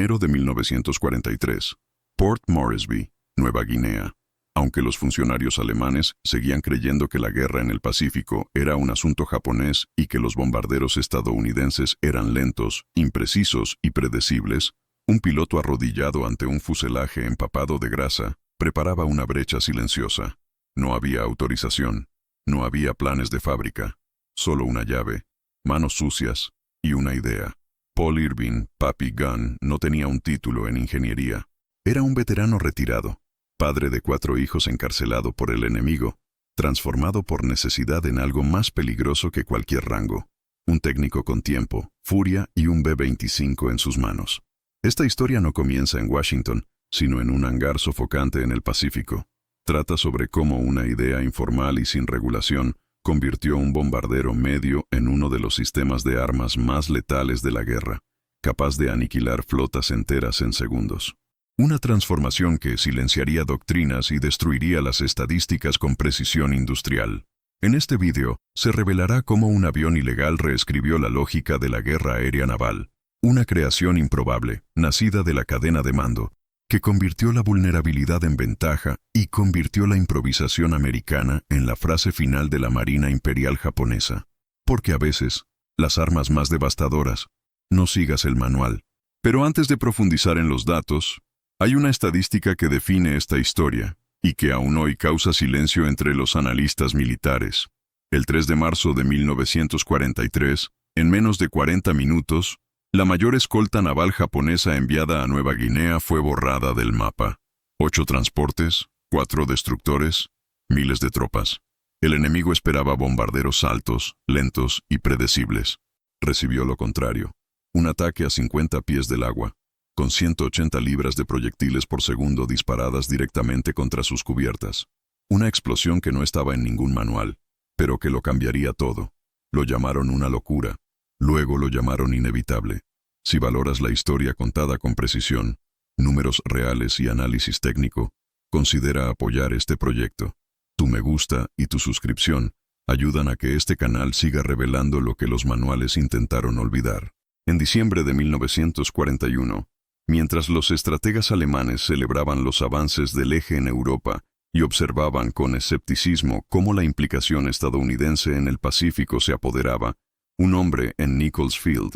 Enero de 1943. Port Moresby, Nueva Guinea. Aunque los funcionarios alemanes seguían creyendo que la guerra en el Pacífico era un asunto japonés y que los bombarderos estadounidenses eran lentos, imprecisos y predecibles, un piloto arrodillado ante un fuselaje empapado de grasa preparaba una brecha silenciosa. No había autorización, no había planes de fábrica, solo una llave, manos sucias y una idea. Paul Irving, Papi Gunn, no tenía un título en ingeniería. Era un veterano retirado, padre de 4 hijos encarcelado por el enemigo, transformado por necesidad en algo más peligroso que cualquier rango. Un técnico con tiempo, furia y un B-25 en sus manos. Esta historia no comienza en Washington, sino en un hangar sofocante en el Pacífico. Trata sobre cómo una idea informal y sin regulación convirtió un bombardero medio en uno de los sistemas de armas más letales de la guerra, capaz de aniquilar flotas enteras en segundos. Una transformación que silenciaría doctrinas y destruiría las estadísticas con precisión industrial. En este vídeo, se revelará cómo un avión ilegal reescribió la lógica de la guerra aérea naval, una creación improbable, nacida de la cadena de mando, que convirtió la vulnerabilidad en ventaja y convirtió la improvisación americana en la frase final de la Marina Imperial japonesa. Porque a veces, las armas más devastadoras, no sigas el manual. Pero antes de profundizar en los datos, hay una estadística que define esta historia, y que aún hoy causa silencio entre los analistas militares. El 3 de marzo de 1943, en menos de 40 minutos, la mayor escolta naval japonesa enviada a Nueva Guinea fue borrada del mapa. 8 transportes, 4 destructores, miles de tropas. El enemigo esperaba bombarderos altos, lentos y predecibles. Recibió lo contrario. Un ataque a 50 pies del agua, con 180 libras de proyectiles por segundo disparadas directamente contra sus cubiertas. Una explosión que no estaba en ningún manual, pero que lo cambiaría todo. Lo llamaron una locura. Luego lo llamaron inevitable. Si valoras la historia contada con precisión, números reales y análisis técnico, considera apoyar este proyecto. Tu me gusta y tu suscripción ayudan a que este canal siga revelando lo que los manuales intentaron olvidar. En diciembre de 1941, mientras los estrategas alemanes celebraban los avances del eje en Europa y observaban con escepticismo cómo la implicación estadounidense en el Pacífico se apoderaba, un hombre en Nichols Field,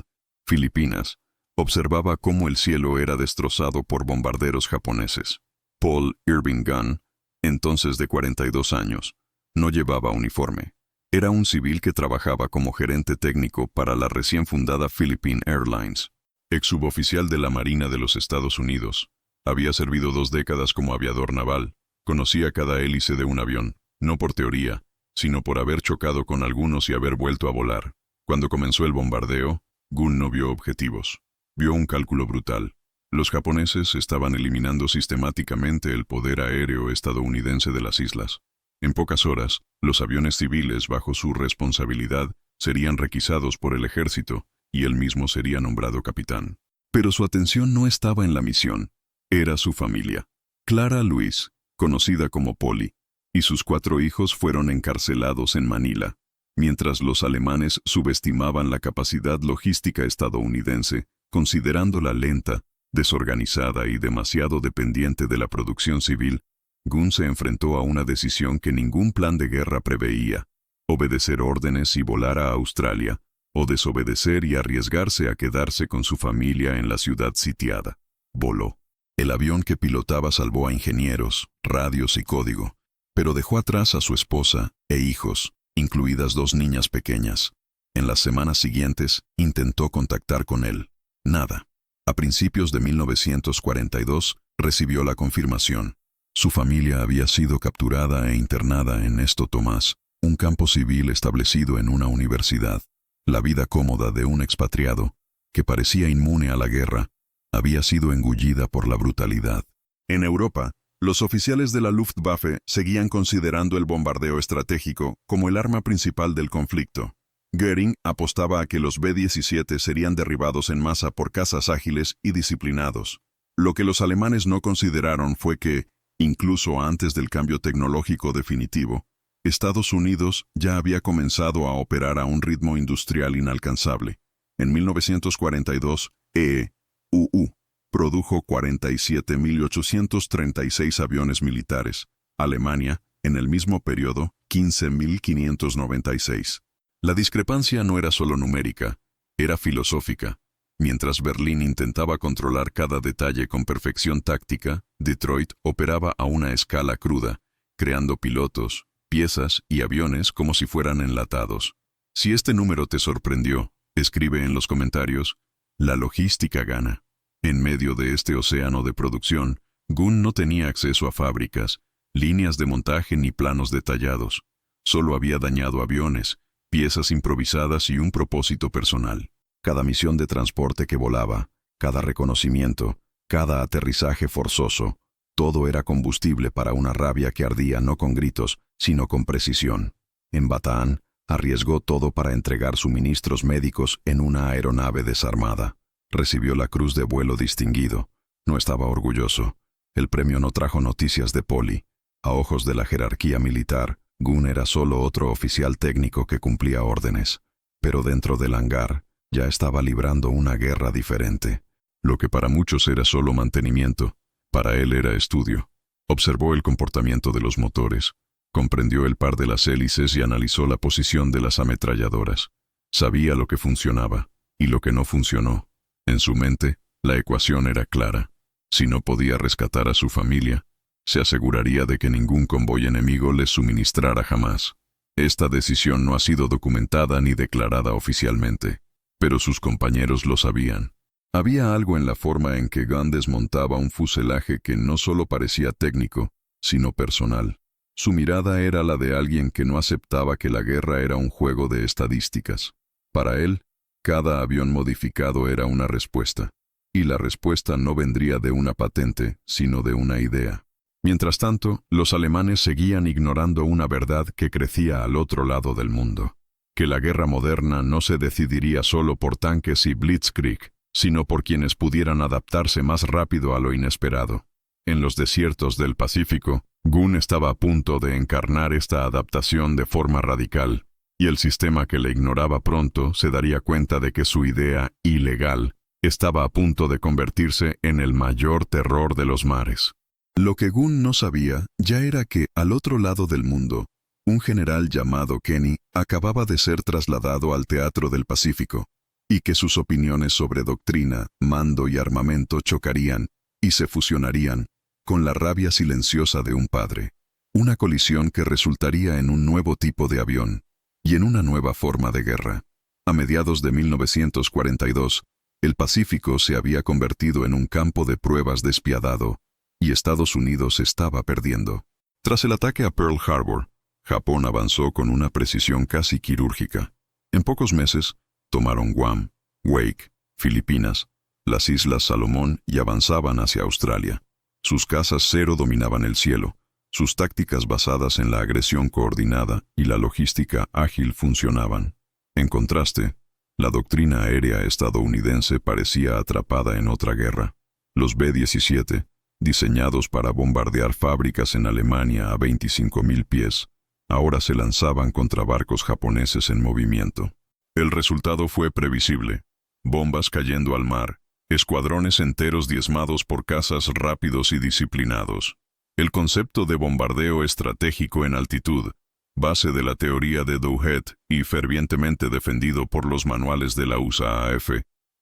Filipinas, observaba cómo el cielo era destrozado por bombarderos japoneses. Paul Irving Gunn, entonces de 42 años, no llevaba uniforme. Era un civil que trabajaba como gerente técnico para la recién fundada Philippine Airlines. Ex suboficial de la Marina de los Estados Unidos. Había servido 2 décadas como aviador naval. Conocía cada hélice de un avión, no por teoría, sino por haber chocado con algunos y haber vuelto a volar. Cuando comenzó el bombardeo, Gunn no vio objetivos. Vio un cálculo brutal. Los japoneses estaban eliminando sistemáticamente el poder aéreo estadounidense de las islas. En pocas horas, los aviones civiles bajo su responsabilidad serían requisados por el ejército y él mismo sería nombrado capitán. Pero su atención no estaba en la misión, era su familia. Clara Louise, conocida como Polly, y sus 4 hijos fueron encarcelados en Manila. Mientras los alemanes subestimaban la capacidad logística estadounidense, considerándola lenta, desorganizada y demasiado dependiente de la producción civil, Gunn se enfrentó a una decisión que ningún plan de guerra preveía: obedecer órdenes y volar a Australia, o desobedecer y arriesgarse a quedarse con su familia en la ciudad sitiada. Voló. El avión que pilotaba salvó a ingenieros, radios y código, pero dejó atrás a su esposa e hijos, incluidas 2 niñas pequeñas. En las semanas siguientes, intentó contactar con él. Nada. A principios de 1942, recibió la confirmación. Su familia había sido capturada e internada en Esto Tomás, un campo civil establecido en una universidad. La vida cómoda de un expatriado, que parecía inmune a la guerra, había sido engullida por la brutalidad. En Europa, los oficiales de la Luftwaffe seguían considerando el bombardeo estratégico como el arma principal del conflicto. Goering apostaba a que los B-17 serían derribados en masa por cazas ágiles y disciplinados. Lo que los alemanes no consideraron fue que, incluso antes del cambio tecnológico definitivo, Estados Unidos ya había comenzado a operar a un ritmo industrial inalcanzable. En 1942, EE-UU produjo 47.836 aviones militares. Alemania, en el mismo periodo, 15.596. La discrepancia no era solo numérica, era filosófica. Mientras Berlín intentaba controlar cada detalle con perfección táctica, Detroit operaba a una escala cruda, creando pilotos, piezas y aviones como si fueran enlatados. Si este número te sorprendió, escribe en los comentarios, la logística gana. En medio de este océano de producción, Gunn no tenía acceso a fábricas, líneas de montaje ni planos detallados. Solo había dañado aviones, piezas improvisadas y un propósito personal. Cada misión de transporte que volaba, cada reconocimiento, cada aterrizaje forzoso, todo era combustible para una rabia que ardía no con gritos, sino con precisión. En Bataan, arriesgó todo para entregar suministros médicos en una aeronave desarmada. Recibió la Cruz de Vuelo Distinguido. No estaba orgulloso. El premio no trajo noticias de Poli. A ojos de la jerarquía militar, Gunn era solo otro oficial técnico que cumplía órdenes. Pero dentro del hangar, ya estaba librando una guerra diferente. Lo que para muchos era solo mantenimiento, para él era estudio. Observó el comportamiento de los motores, comprendió el par de las hélices y analizó la posición de las ametralladoras. Sabía lo que funcionaba y lo que no funcionó. En su mente, la ecuación era clara. Si no podía rescatar a su familia, se aseguraría de que ningún convoy enemigo les suministrara jamás. Esta decisión no ha sido documentada ni declarada oficialmente, pero sus compañeros lo sabían. Había algo en la forma en que Gunn desmontaba un fuselaje que no solo parecía técnico, sino personal. Su mirada era la de alguien que no aceptaba que la guerra era un juego de estadísticas. Para él, cada avión modificado era una respuesta, y la respuesta no vendría de una patente, sino de una idea. Mientras tanto, los alemanes seguían ignorando una verdad que crecía al otro lado del mundo. Que la guerra moderna no se decidiría solo por tanques y blitzkrieg, sino por quienes pudieran adaptarse más rápido a lo inesperado. En los desiertos del Pacífico, Gunn estaba a punto de encarnar esta adaptación de forma radical, y el sistema que le ignoraba pronto se daría cuenta de que su idea ilegal estaba a punto de convertirse en el mayor terror de los mares. Lo que Gunn no sabía ya era que, al otro lado del mundo, un general llamado Kenny acababa de ser trasladado al Teatro del Pacífico, y que sus opiniones sobre doctrina, mando y armamento chocarían y se fusionarían con la rabia silenciosa de un padre. Una colisión que resultaría en un nuevo tipo de avión y en una nueva forma de guerra. A mediados de 1942, el Pacífico se había convertido en un campo de pruebas despiadado, y Estados Unidos estaba perdiendo. Tras el ataque a Pearl Harbor, Japón avanzó con una precisión casi quirúrgica. En pocos meses, tomaron Guam, Wake, Filipinas, las Islas Salomón y avanzaban hacia Australia. Sus cazas cero dominaban el cielo. Sus tácticas basadas en la agresión coordinada y la logística ágil funcionaban. En contraste, la doctrina aérea estadounidense parecía atrapada en otra guerra. Los B-17, diseñados para bombardear fábricas en Alemania a 25.000 pies, ahora se lanzaban contra barcos japoneses en movimiento. El resultado fue previsible. Bombas cayendo al mar, escuadrones enteros diezmados por cazas rápidos y disciplinados. El concepto de bombardeo estratégico en altitud, base de la teoría de Douhet y fervientemente defendido por los manuales de la USAAF,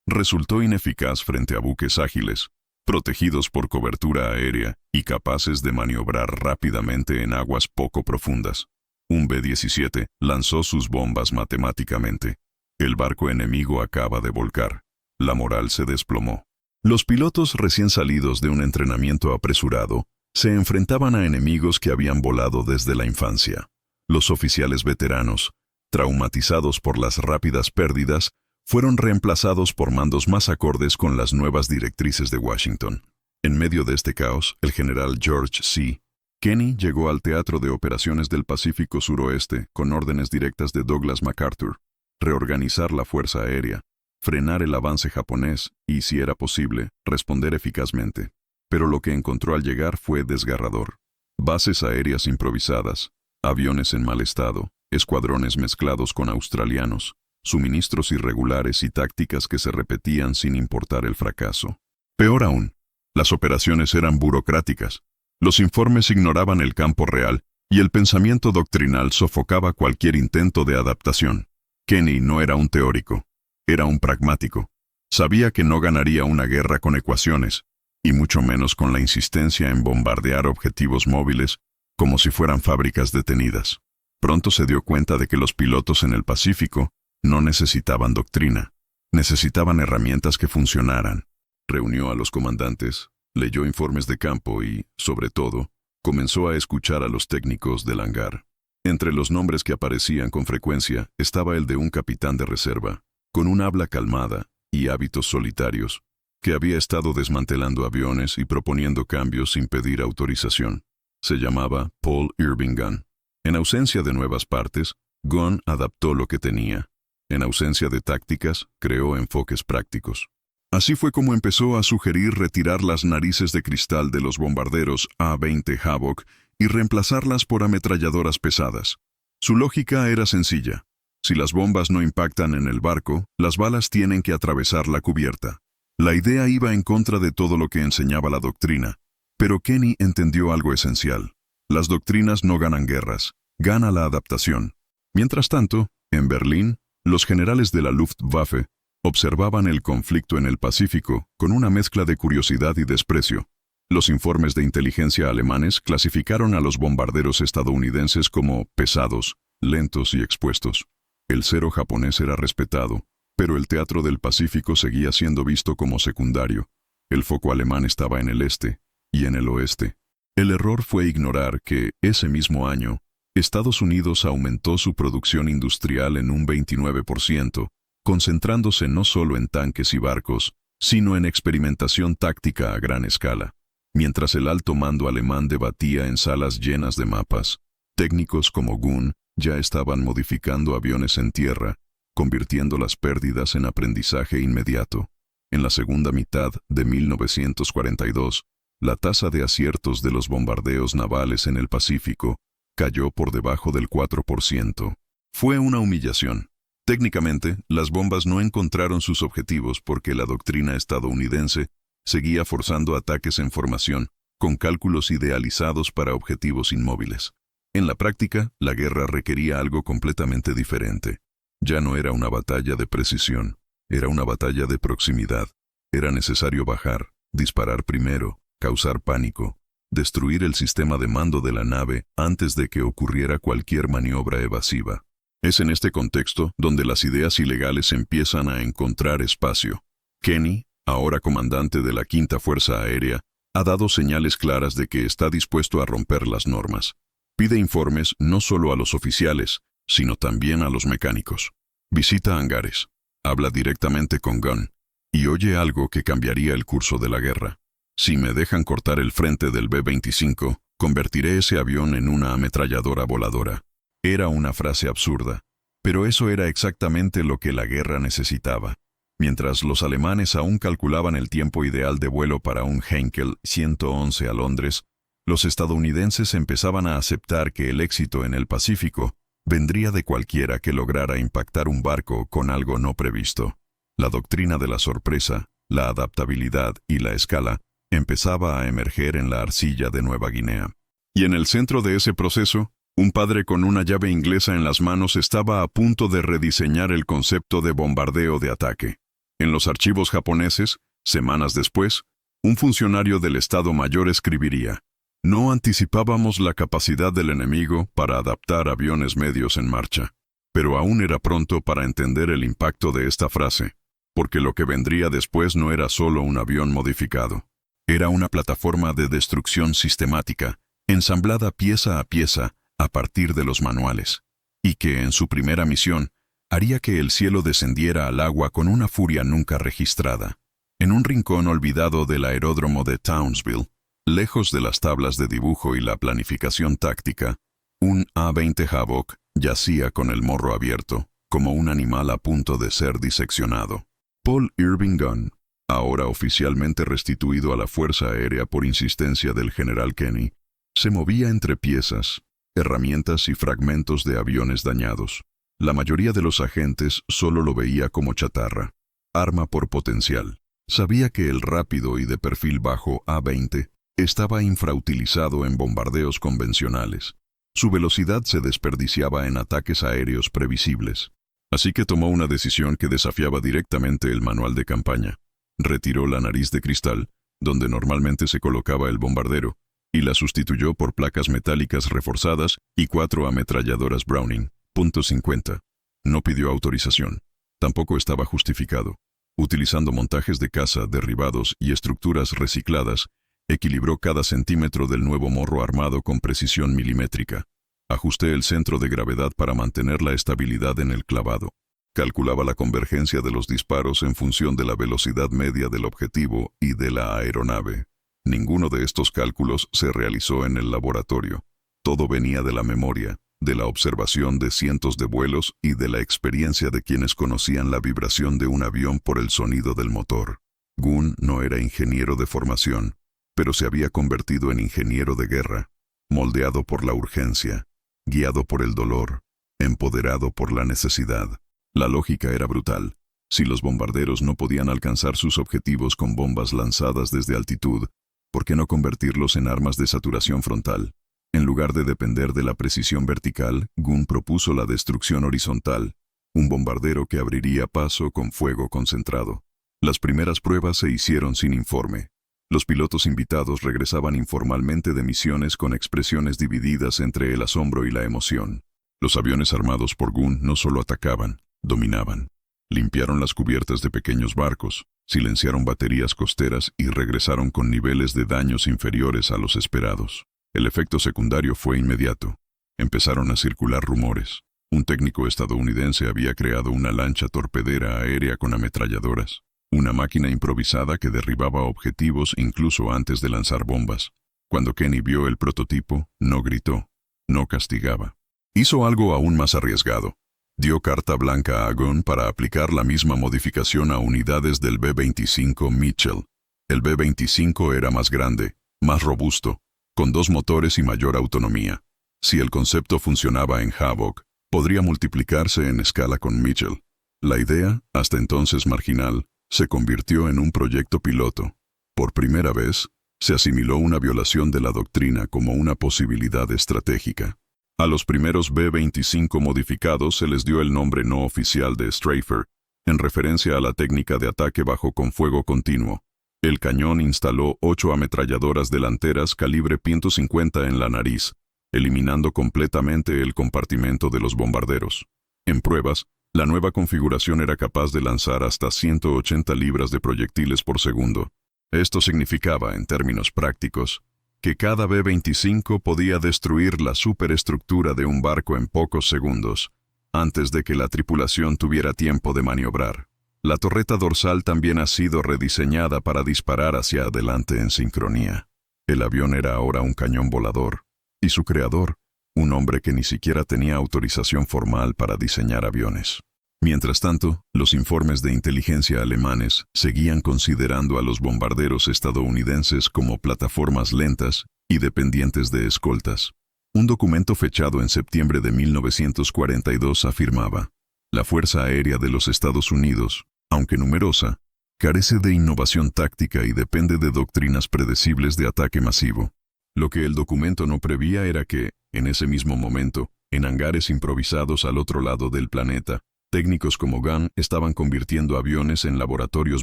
resultó ineficaz frente a buques ágiles, protegidos por cobertura aérea y capaces de maniobrar rápidamente en aguas poco profundas. Un B-17 lanzó sus bombas matemáticamente. El barco enemigo acaba de volcar. La moral se desplomó. Los pilotos recién salidos de un entrenamiento apresurado se enfrentaban a enemigos que habían volado desde la infancia. Los oficiales veteranos, traumatizados por las rápidas pérdidas, fueron reemplazados por mandos más acordes con las nuevas directrices de Washington. En medio de este caos, el general George C. Kenny llegó al Teatro de Operaciones del Pacífico Suroeste con órdenes directas de Douglas MacArthur: reorganizar la fuerza aérea, frenar el avance japonés y, si era posible, responder eficazmente. Pero lo que encontró al llegar fue desgarrador. Bases aéreas improvisadas, aviones en mal estado, escuadrones mezclados con australianos, suministros irregulares y tácticas que se repetían sin importar el fracaso. Peor aún, las operaciones eran burocráticas. Los informes ignoraban el campo real y el pensamiento doctrinal sofocaba cualquier intento de adaptación. Kenny no era un teórico, era un pragmático. Sabía que no ganaría una guerra con ecuaciones, y mucho menos con la insistencia en bombardear objetivos móviles como si fueran fábricas detenidas. Pronto se dio cuenta de que los pilotos en el Pacífico no necesitaban doctrina, necesitaban herramientas que funcionaran. Reunió a los comandantes, leyó informes de campo y, sobre todo, comenzó a escuchar a los técnicos del hangar. Entre los nombres que aparecían con frecuencia estaba el de un capitán de reserva, con un habla calmada y hábitos solitarios, que había estado desmantelando aviones y proponiendo cambios sin pedir autorización. Se llamaba Paul Irving Gunn. En ausencia de nuevas partes, Gunn adaptó lo que tenía. En ausencia de tácticas, creó enfoques prácticos. Así fue como empezó a sugerir retirar las narices de cristal de los bombarderos A-20 Havoc y reemplazarlas por ametralladoras pesadas. Su lógica era sencilla. Si las bombas no impactan en el barco, las balas tienen que atravesar la cubierta. La idea iba en contra de todo lo que enseñaba la doctrina, pero Kenny entendió algo esencial. Las doctrinas no ganan guerras, gana la adaptación. Mientras tanto, en Berlín, los generales de la Luftwaffe observaban el conflicto en el Pacífico con una mezcla de curiosidad y desprecio. Los informes de inteligencia alemanes clasificaron a los bombarderos estadounidenses como pesados, lentos y expuestos. El cero japonés era respetado, pero el teatro del Pacífico seguía siendo visto como secundario. El foco alemán estaba en el este y en el oeste. El error fue ignorar que, ese mismo año, Estados Unidos aumentó su producción industrial en un 29%, concentrándose no solo en tanques y barcos, sino en experimentación táctica a gran escala. Mientras el alto mando alemán debatía en salas llenas de mapas, técnicos como Gunn ya estaban modificando aviones en tierra, convirtiendo las pérdidas en aprendizaje inmediato. En la segunda mitad de 1942, la tasa de aciertos de los bombardeos navales en el Pacífico cayó por debajo del 4%. Fue una humillación. Técnicamente, las bombas no encontraron sus objetivos porque la doctrina estadounidense seguía forzando ataques en formación, con cálculos idealizados para objetivos inmóviles. En la práctica, la guerra requería algo completamente diferente. Ya no era una batalla de precisión, era una batalla de proximidad. Era necesario bajar, disparar primero, causar pánico, destruir el sistema de mando de la nave antes de que ocurriera cualquier maniobra evasiva. Es en este contexto donde las ideas ilegales empiezan a encontrar espacio. Kenny, ahora comandante de la Quinta Fuerza Aérea, ha dado señales claras de que está dispuesto a romper las normas. Pide informes no solo a los oficiales, sino también a los mecánicos. Visita hangares, habla directamente con Gunn, y oye algo que cambiaría el curso de la guerra. Si me dejan cortar el frente del B-25, convertiré ese avión en una ametralladora voladora. Era una frase absurda, pero eso era exactamente lo que la guerra necesitaba. Mientras los alemanes aún calculaban el tiempo ideal de vuelo para un Heinkel 111 a Londres, los estadounidenses empezaban a aceptar que el éxito en el Pacífico vendría de cualquiera que lograra impactar un barco con algo no previsto. La doctrina de la sorpresa, la adaptabilidad y la escala empezaba a emerger en la arcilla de Nueva Guinea. Y en el centro de ese proceso, un padre con una llave inglesa en las manos estaba a punto de rediseñar el concepto de bombardeo de ataque. En los archivos japoneses, semanas después, un funcionario del Estado Mayor escribiría: "No anticipábamos la capacidad del enemigo para adaptar aviones medios en marcha". Pero aún era pronto para entender el impacto de esta frase, porque lo que vendría después no era solo un avión modificado. Era una plataforma de destrucción sistemática, ensamblada pieza a pieza a partir de los manuales, y que en su primera misión haría que el cielo descendiera al agua con una furia nunca registrada. En un rincón olvidado del aeródromo de Townsville, lejos de las tablas de dibujo y la planificación táctica, un A-20 Havoc yacía con el morro abierto, como un animal a punto de ser diseccionado. Paul Irving Gunn, ahora oficialmente restituido a la Fuerza Aérea por insistencia del general Kenny, se movía entre piezas, herramientas y fragmentos de aviones dañados. La mayoría de los agentes solo lo veía como chatarra, arma por potencial. Sabía que el rápido y de perfil bajo A-20 estaba infrautilizado en bombardeos convencionales. Su velocidad se desperdiciaba en ataques aéreos previsibles. Así que tomó una decisión que desafiaba directamente el manual de campaña. Retiró la nariz de cristal, donde normalmente se colocaba el bombardero, y la sustituyó por placas metálicas reforzadas y 4 ametralladoras Browning .50. No pidió autorización. Tampoco estaba justificado. Utilizando montajes de caza, derribados y estructuras recicladas, equilibró cada centímetro del nuevo morro armado con precisión milimétrica. Ajusté el centro de gravedad para mantener la estabilidad en el clavado. Calculaba la convergencia de los disparos en función de la velocidad media del objetivo y de la aeronave. Ninguno de estos cálculos se realizó en el laboratorio. Todo venía de la memoria, de la observación de cientos de vuelos y de la experiencia de quienes conocían la vibración de un avión por el sonido del motor. Gunn no era ingeniero de formación, pero se había convertido en ingeniero de guerra, moldeado por la urgencia, guiado por el dolor, empoderado por la necesidad. La lógica era brutal. Si los bombarderos no podían alcanzar sus objetivos con bombas lanzadas desde altitud, ¿por qué no convertirlos en armas de saturación frontal? En lugar de depender de la precisión vertical, Gunn propuso la destrucción horizontal, un bombardero que abriría paso con fuego concentrado. Las primeras pruebas se hicieron sin informe. Los pilotos invitados regresaban informalmente de misiones con expresiones divididas entre el asombro y la emoción. Los aviones armados por Gunn no solo atacaban, dominaban. Limpiaron las cubiertas de pequeños barcos, silenciaron baterías costeras y regresaron con niveles de daños inferiores a los esperados. El efecto secundario fue inmediato. Empezaron a circular rumores. Un técnico estadounidense había creado una lancha torpedera aérea con ametralladoras, una máquina improvisada que derribaba objetivos incluso antes de lanzar bombas. Cuando Kenny vio el prototipo, no gritó, no castigaba. Hizo algo aún más arriesgado. Dio carta blanca a Gunn para aplicar la misma modificación a unidades del B-25 Mitchell. El B-25 era más grande, más robusto, con 2 motores y mayor autonomía. Si el concepto funcionaba en Havoc, podría multiplicarse en escala con Mitchell. La idea, hasta entonces marginal, se convirtió en un proyecto piloto. Por primera vez, se asimiló una violación de la doctrina como una posibilidad estratégica. A los primeros B-25 modificados se les dio el nombre no oficial de Strafer, en referencia a la técnica de ataque bajo con fuego continuo. El cañón instaló 8 ametralladoras delanteras calibre .50 en la nariz, eliminando completamente el compartimento de los bombarderos. En pruebas, la nueva configuración era capaz de lanzar hasta 180 libras de proyectiles por segundo. Esto significaba, en términos prácticos, que cada B-25 podía destruir la superestructura de un barco en pocos segundos, antes de que la tripulación tuviera tiempo de maniobrar. La torreta dorsal también ha sido rediseñada para disparar hacia adelante en sincronía. El avión era ahora un cañón volador, y su creador, un hombre que ni siquiera tenía autorización formal para diseñar aviones. Mientras tanto, los informes de inteligencia alemanes seguían considerando a los bombarderos estadounidenses como plataformas lentas y dependientes de escoltas. Un documento fechado en septiembre de 1942 afirmaba: la Fuerza Aérea de los Estados Unidos, aunque numerosa, carece de innovación táctica y depende de doctrinas predecibles de ataque masivo. Lo que el documento no prevía era que, en ese mismo momento, en hangares improvisados al otro lado del planeta, técnicos como Gunn estaban convirtiendo aviones en laboratorios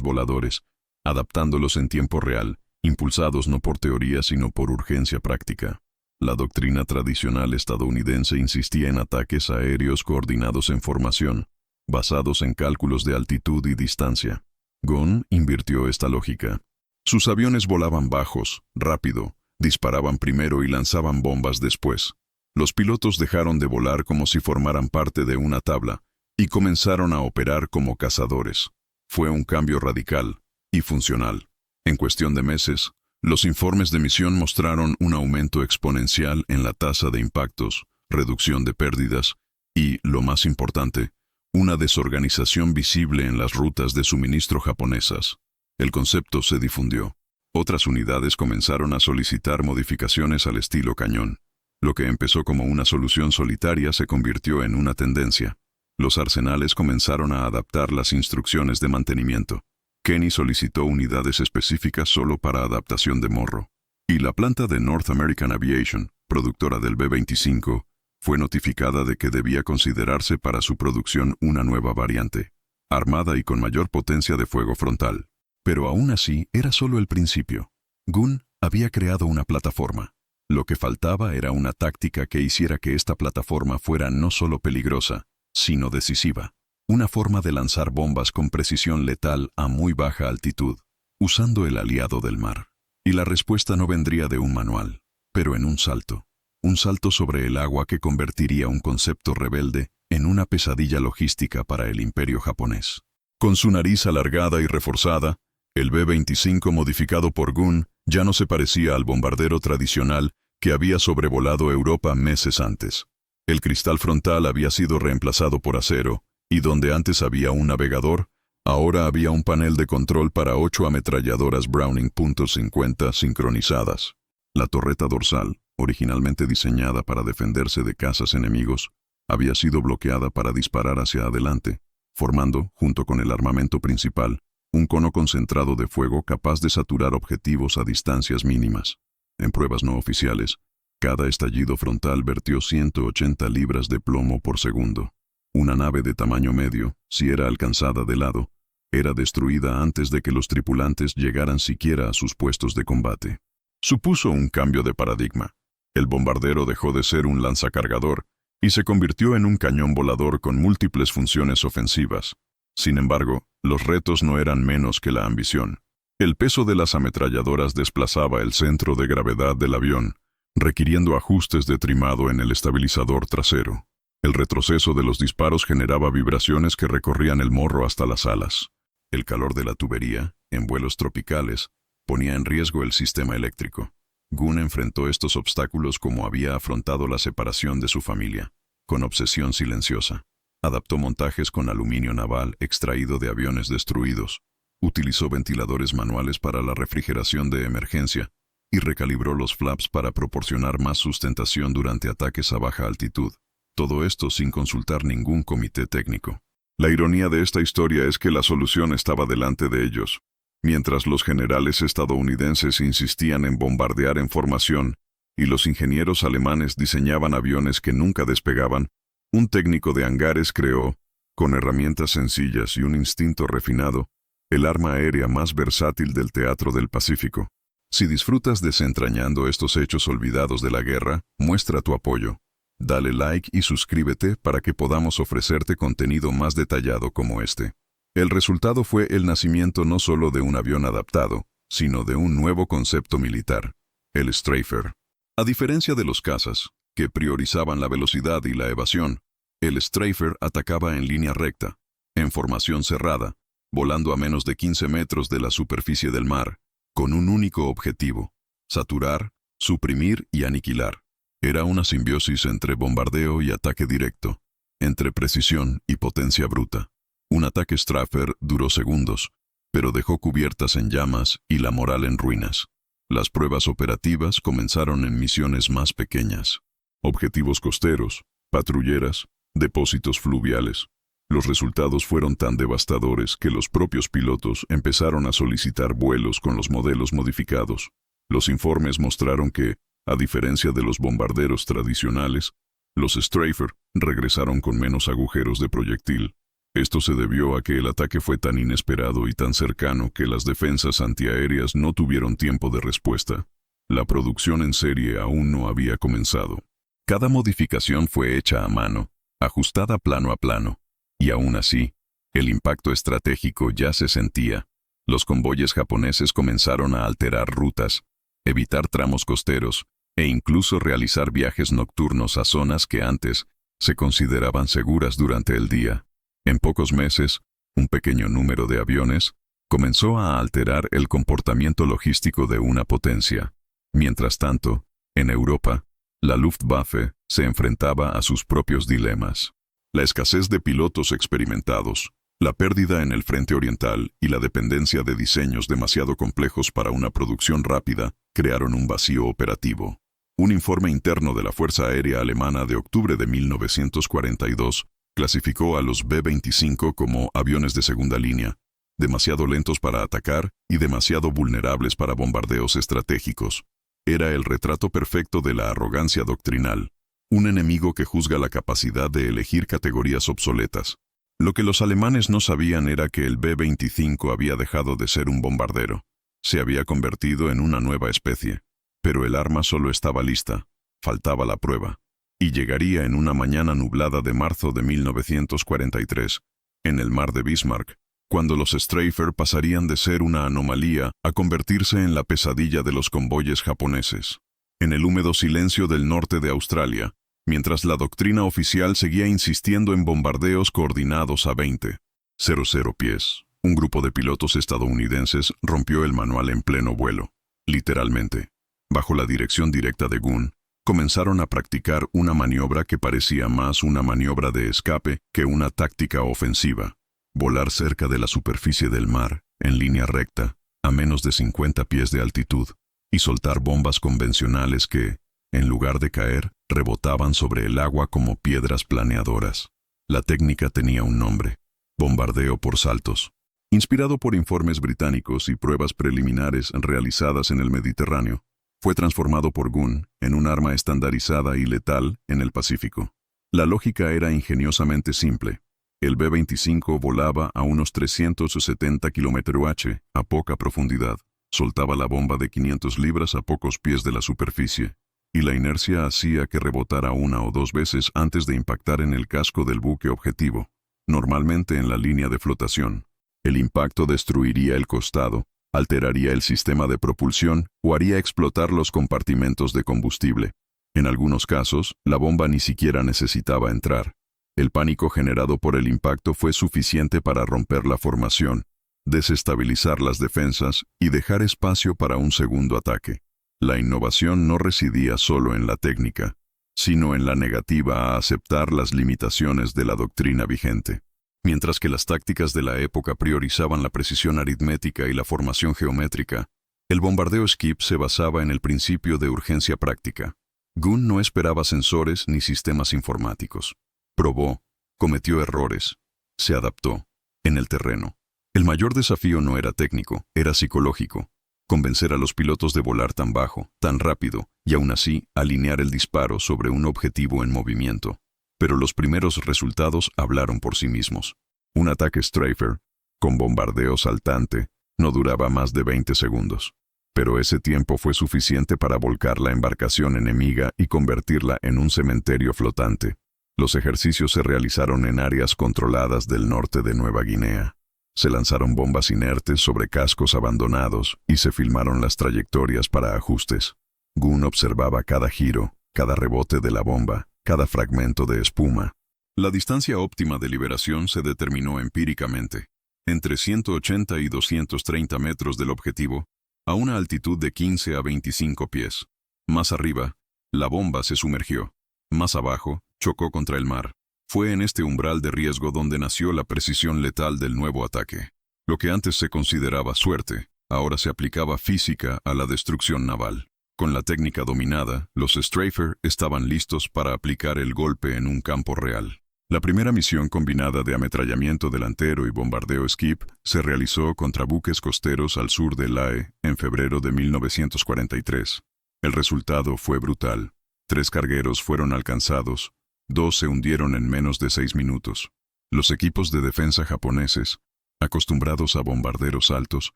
voladores, adaptándolos en tiempo real, impulsados no por teoría sino por urgencia práctica. La doctrina tradicional estadounidense insistía en ataques aéreos coordinados en formación, basados en cálculos de altitud y distancia. Gunn invirtió esta lógica. Sus aviones volaban bajos, rápido, disparaban primero y lanzaban bombas después. Los pilotos dejaron de volar como si formaran parte de una tabla, y comenzaron a operar como cazadores. Fue un cambio radical y funcional. En cuestión de meses, los informes de misión mostraron un aumento exponencial en la tasa de impactos, reducción de pérdidas y, lo más importante, una desorganización visible en las rutas de suministro japonesas. El concepto se difundió. Otras unidades comenzaron a solicitar modificaciones al estilo cañón. Lo que empezó como una solución solitaria se convirtió en una tendencia. Los arsenales comenzaron a adaptar las instrucciones de mantenimiento. Kenny solicitó unidades específicas solo para adaptación de morro, y la planta de North American Aviation, productora del B-25, fue notificada de que debía considerarse para su producción una nueva variante, armada y con mayor potencia de fuego frontal. Pero aún así era solo el principio. Gunn había creado una plataforma. Lo que faltaba era una táctica que hiciera que esta plataforma fuera no solo peligrosa, sino decisiva. Una forma de lanzar bombas con precisión letal a muy baja altitud, usando el aliado del mar. Y la respuesta no vendría de un manual, pero en un salto. Un salto sobre el agua que convertiría un concepto rebelde en una pesadilla logística para el imperio japonés. Con su nariz alargada y reforzada, el B-25 modificado por Gunn ya no se parecía al bombardero tradicional que había sobrevolado Europa meses antes. El cristal frontal había sido reemplazado por acero, y donde antes había un navegador, ahora había un panel de control para 8 ametralladoras Browning .50 sincronizadas. La torreta dorsal, originalmente diseñada para defenderse de cazas enemigos, había sido bloqueada para disparar hacia adelante, formando, junto con el armamento principal, un cono concentrado de fuego capaz de saturar objetivos a distancias mínimas. En pruebas no oficiales, cada estallido frontal vertió 180 libras de plomo por segundo. Una nave de tamaño medio, si era alcanzada de lado, era destruida antes de que los tripulantes llegaran siquiera a sus puestos de combate. Supuso un cambio de paradigma. El bombardero dejó de ser un lanzacargador y se convirtió en un cañón volador con múltiples funciones ofensivas. Sin embargo, los retos no eran menos que la ambición. El peso de las ametralladoras desplazaba el centro de gravedad del avión, requiriendo ajustes de trimado en el estabilizador trasero. El retroceso de los disparos generaba vibraciones que recorrían el morro hasta las alas. El calor de la tubería, en vuelos tropicales, ponía en riesgo el sistema eléctrico. Gunn enfrentó estos obstáculos como había afrontado la separación de su familia, con obsesión silenciosa. Adaptó montajes con aluminio naval extraído de aviones destruidos, utilizó ventiladores manuales para la refrigeración de emergencia y recalibró los flaps para proporcionar más sustentación durante ataques a baja altitud. Todo esto sin consultar ningún comité técnico. La ironía de esta historia es que la solución estaba delante de ellos. Mientras los generales estadounidenses insistían en bombardear en formación y los ingenieros alemanes diseñaban aviones que nunca despegaban, un técnico de hangares creó, con herramientas sencillas y un instinto refinado, el arma aérea más versátil del teatro del Pacífico. Si disfrutas desentrañando estos hechos olvidados de la guerra, muestra tu apoyo. Dale like y suscríbete para que podamos ofrecerte contenido más detallado como este. El resultado fue el nacimiento no solo de un avión adaptado, sino de un nuevo concepto militar, el Stryfer. A diferencia de los cazas, que priorizaban la velocidad y la evasión, el Stryfer atacaba en línea recta, en formación cerrada, volando a menos de 15 metros de la superficie del mar, con un único objetivo: saturar, suprimir y aniquilar. Era una simbiosis entre bombardeo y ataque directo, entre precisión y potencia bruta. Un ataque Stryfer duró segundos, pero dejó cubiertas en llamas y la moral en ruinas. Las pruebas operativas comenzaron en misiones más pequeñas. Objetivos costeros, patrulleras, depósitos fluviales. Los resultados fueron tan devastadores que los propios pilotos empezaron a solicitar vuelos con los modelos modificados. Los informes mostraron que, a diferencia de los bombarderos tradicionales, los Stryfer regresaron con menos agujeros de proyectil. Esto se debió a que el ataque fue tan inesperado y tan cercano que las defensas antiaéreas no tuvieron tiempo de respuesta. La producción en serie aún no había comenzado. Cada modificación fue hecha a mano, ajustada plano a plano, y aún así, el impacto estratégico ya se sentía. Los convoyes japoneses comenzaron a alterar rutas, evitar tramos costeros, e incluso realizar viajes nocturnos a zonas que antes se consideraban seguras durante el día. En pocos meses, un pequeño número de aviones comenzó a alterar el comportamiento logístico de una potencia. Mientras tanto, en Europa, la Luftwaffe se enfrentaba a sus propios dilemas. La escasez de pilotos experimentados, la pérdida en el frente oriental y la dependencia de diseños demasiado complejos para una producción rápida crearon un vacío operativo. Un informe interno de la Fuerza Aérea Alemana de octubre de 1942 clasificó a los B-25 como aviones de segunda línea, demasiado lentos para atacar y demasiado vulnerables para bombardeos estratégicos. Era el retrato perfecto de la arrogancia doctrinal, un enemigo que juzga la capacidad de elegir categorías obsoletas. Lo que los alemanes no sabían era que el B-25 había dejado de ser un bombardero. Se había convertido en una nueva especie. Pero el arma solo estaba lista, faltaba la prueba. Y llegaría en una mañana nublada de marzo de 1943, en el mar de Bismarck, cuando los Streifer pasarían de ser una anomalía a convertirse en la pesadilla de los convoyes japoneses. En el húmedo silencio del norte de Australia, mientras la doctrina oficial seguía insistiendo en bombardeos coordinados a 20,00 pies, un grupo de pilotos estadounidenses rompió el manual en pleno vuelo. Literalmente, bajo la dirección directa de Gunn, comenzaron a practicar una maniobra que parecía más una maniobra de escape que una táctica ofensiva. Volar cerca de la superficie del mar, en línea recta, a menos de 50 pies de altitud, y soltar bombas convencionales que, en lugar de caer, rebotaban sobre el agua como piedras planeadoras. La técnica tenía un nombre: bombardeo por saltos. Inspirado por informes británicos y pruebas preliminares realizadas en el Mediterráneo, fue transformado por Gunn en un arma estandarizada y letal en el Pacífico. La lógica era ingeniosamente simple. El B-25 volaba a unos 370 km/h a poca profundidad, soltaba la bomba de 500 libras a pocos pies de la superficie, y la inercia hacía que rebotara una o dos veces antes de impactar en el casco del buque objetivo, normalmente en la línea de flotación. El impacto destruiría el costado, alteraría el sistema de propulsión o haría explotar los compartimentos de combustible. En algunos casos, la bomba ni siquiera necesitaba entrar. El pánico generado por el impacto fue suficiente para romper la formación, desestabilizar las defensas y dejar espacio para un segundo ataque. La innovación no residía solo en la técnica, sino en la negativa a aceptar las limitaciones de la doctrina vigente. Mientras que las tácticas de la época priorizaban la precisión aritmética y la formación geométrica, el bombardeo Skip se basaba en el principio de urgencia práctica. Gunn no esperaba sensores ni sistemas informáticos. Probó, cometió errores, se adaptó, en el terreno. El mayor desafío no era técnico, era psicológico. Convencer a los pilotos de volar tan bajo, tan rápido, y aún así alinear el disparo sobre un objetivo en movimiento. Pero los primeros resultados hablaron por sí mismos. Un ataque Streifer, con bombardeo saltante, no duraba más de 20 segundos. Pero ese tiempo fue suficiente para volcar la embarcación enemiga y convertirla en un cementerio flotante. Los ejercicios se realizaron en áreas controladas del norte de Nueva Guinea. Se lanzaron bombas inertes sobre cascos abandonados y se filmaron las trayectorias para ajustes. Gunn observaba cada giro, cada rebote de la bomba, cada fragmento de espuma. La distancia óptima de liberación se determinó empíricamente, entre 180 y 230 metros del objetivo, a una altitud de 15 a 25 pies. Más arriba, la bomba se sumergió. Más abajo, chocó contra el mar. Fue en este umbral de riesgo donde nació la precisión letal del nuevo ataque. Lo que antes se consideraba suerte, ahora se aplicaba física a la destrucción naval. Con la técnica dominada, los Streifer estaban listos para aplicar el golpe en un campo real. La primera misión combinada de ametrallamiento delantero y bombardeo Skip se realizó contra buques costeros al sur de Lae en febrero de 1943. El resultado fue brutal. 3 cargueros fueron alcanzados, 2 se hundieron en menos de 6 minutos. Los equipos de defensa japoneses, acostumbrados a bombarderos altos,